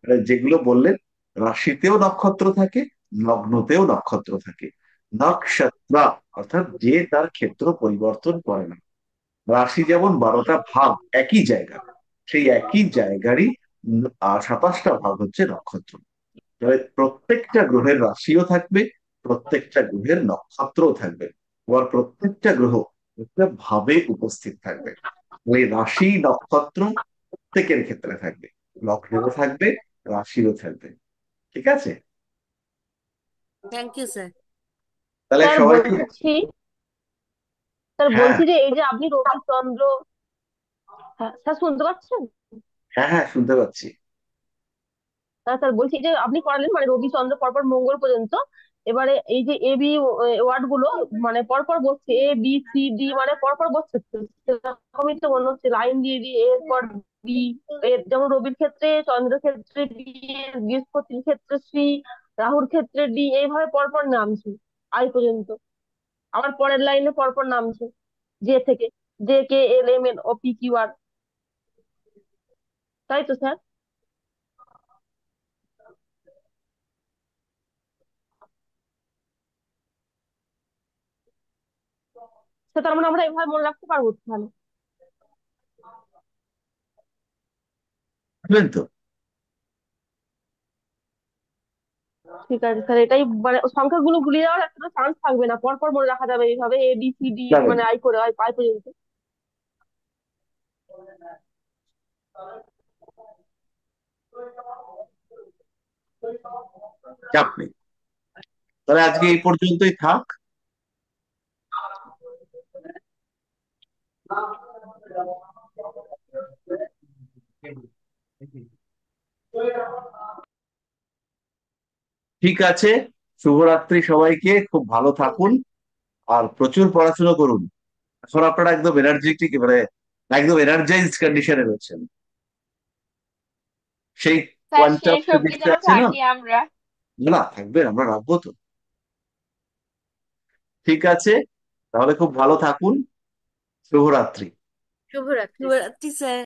মানে যেগুলো বললেন, রাশিতেও নক্ষত্র থাকে, লগ্নতেও নক্ষত্র থাকে, নক্ষত্রা অর্থাৎ যে তার ক্ষেত্র পরিবর্তন করে না। রাশি যেমন 12টা ভাগ একই জায়গা, সেই একই জায়গারই 27টা ভাগ হচ্ছে নক্ষত্র। তবে প্রত্যেকটা গ্রহের রাশিও থাকবে, প্রত্যেকটা গ্রহের নক্ষত্রও থাকবে, আবার প্রত্যেকটা গ্রহ একটা ভাবে উপস্থিত থাকবে। ওই রাশি নক্ষত্র প্রত্যেকের ক্ষেত্রে থাকবে, লগ্নেরও থাকবে, রাশিরও থাকবে। ঠিক আছে? Thank you sir. তাহলে স্যার সবাইকে। বলছি স্যার হ্যাঁ, বলছি যে এই যে আপনি রবিচন্দ্র, হ্যাঁ স্যার শুনতে পাচ্ছেন? হ্যাঁ, হ্যাঁ, শুনতে পাচ্ছি। হ্যাঁ স্যার বলছি যে আপনি করালেন মানে রবিচন্দ্র পরপর মঙ্গল পর্যন্ত, এবারে এই যে এ বি ওয়ার্ড গুলো মানে পরপর বসছে, এ বি সি ডি মানে পরপর বসছে তো, সেরকমই তো মনে হচ্ছে লাইন দিয়ে দিয়ে এর পর বি, যেমন রবির ক্ষেত্রে, চন্দ্রের ক্ষেত্রে বি, বৃহস্পতির ক্ষেত্রে সি, রাহুর ক্ষেত্রে ডি, এইভাবে পরপর নামছে আই পর্যন্ত। আবার পরের লাইনে পরপর নামছে জে থেকে, J K L M N O P Q R, তাই তো স্যার? তো তার মানে আমরা এভাবে মনে রাখতে পারবো তো তাহলে? বুঝলেন তো? ঠিক আছে স্যার, এটাই মানে সংখ্যাগুলো গুলিয়ে যাওয়ার একটা চান্স থাকবে না, পরপর মনে রাখা যাবে এইভাবে এ বি সি ডি যাবেন। মানে আই করে আই আই পর্যন্ত। চাপ নেই। তাহলে আজকে এই পর্যন্তই থাক। ঠিক আছে। শুভরাত্রি সবাইকে, খুব ভালো থাকুন আর প্রচুর পড়াশোনা করুন। এখন আপনারা একদম এনার্জেটিক, মানে একদম এনার্জাইজড কন্ডিশনে রয়েছেন। সেই স্যার কোয়ান্টাম শেষ অবধি ফিজিক্সে যেন আছে না? থাকি আমরা। না, না, থাকবেন, আমরা রাখবো তো। ঠিক আছে, তাহলে খুব ভালো থাকুন। শুভরাত্রি। শুভরাত্রি। শুভরাত্রি স্যার।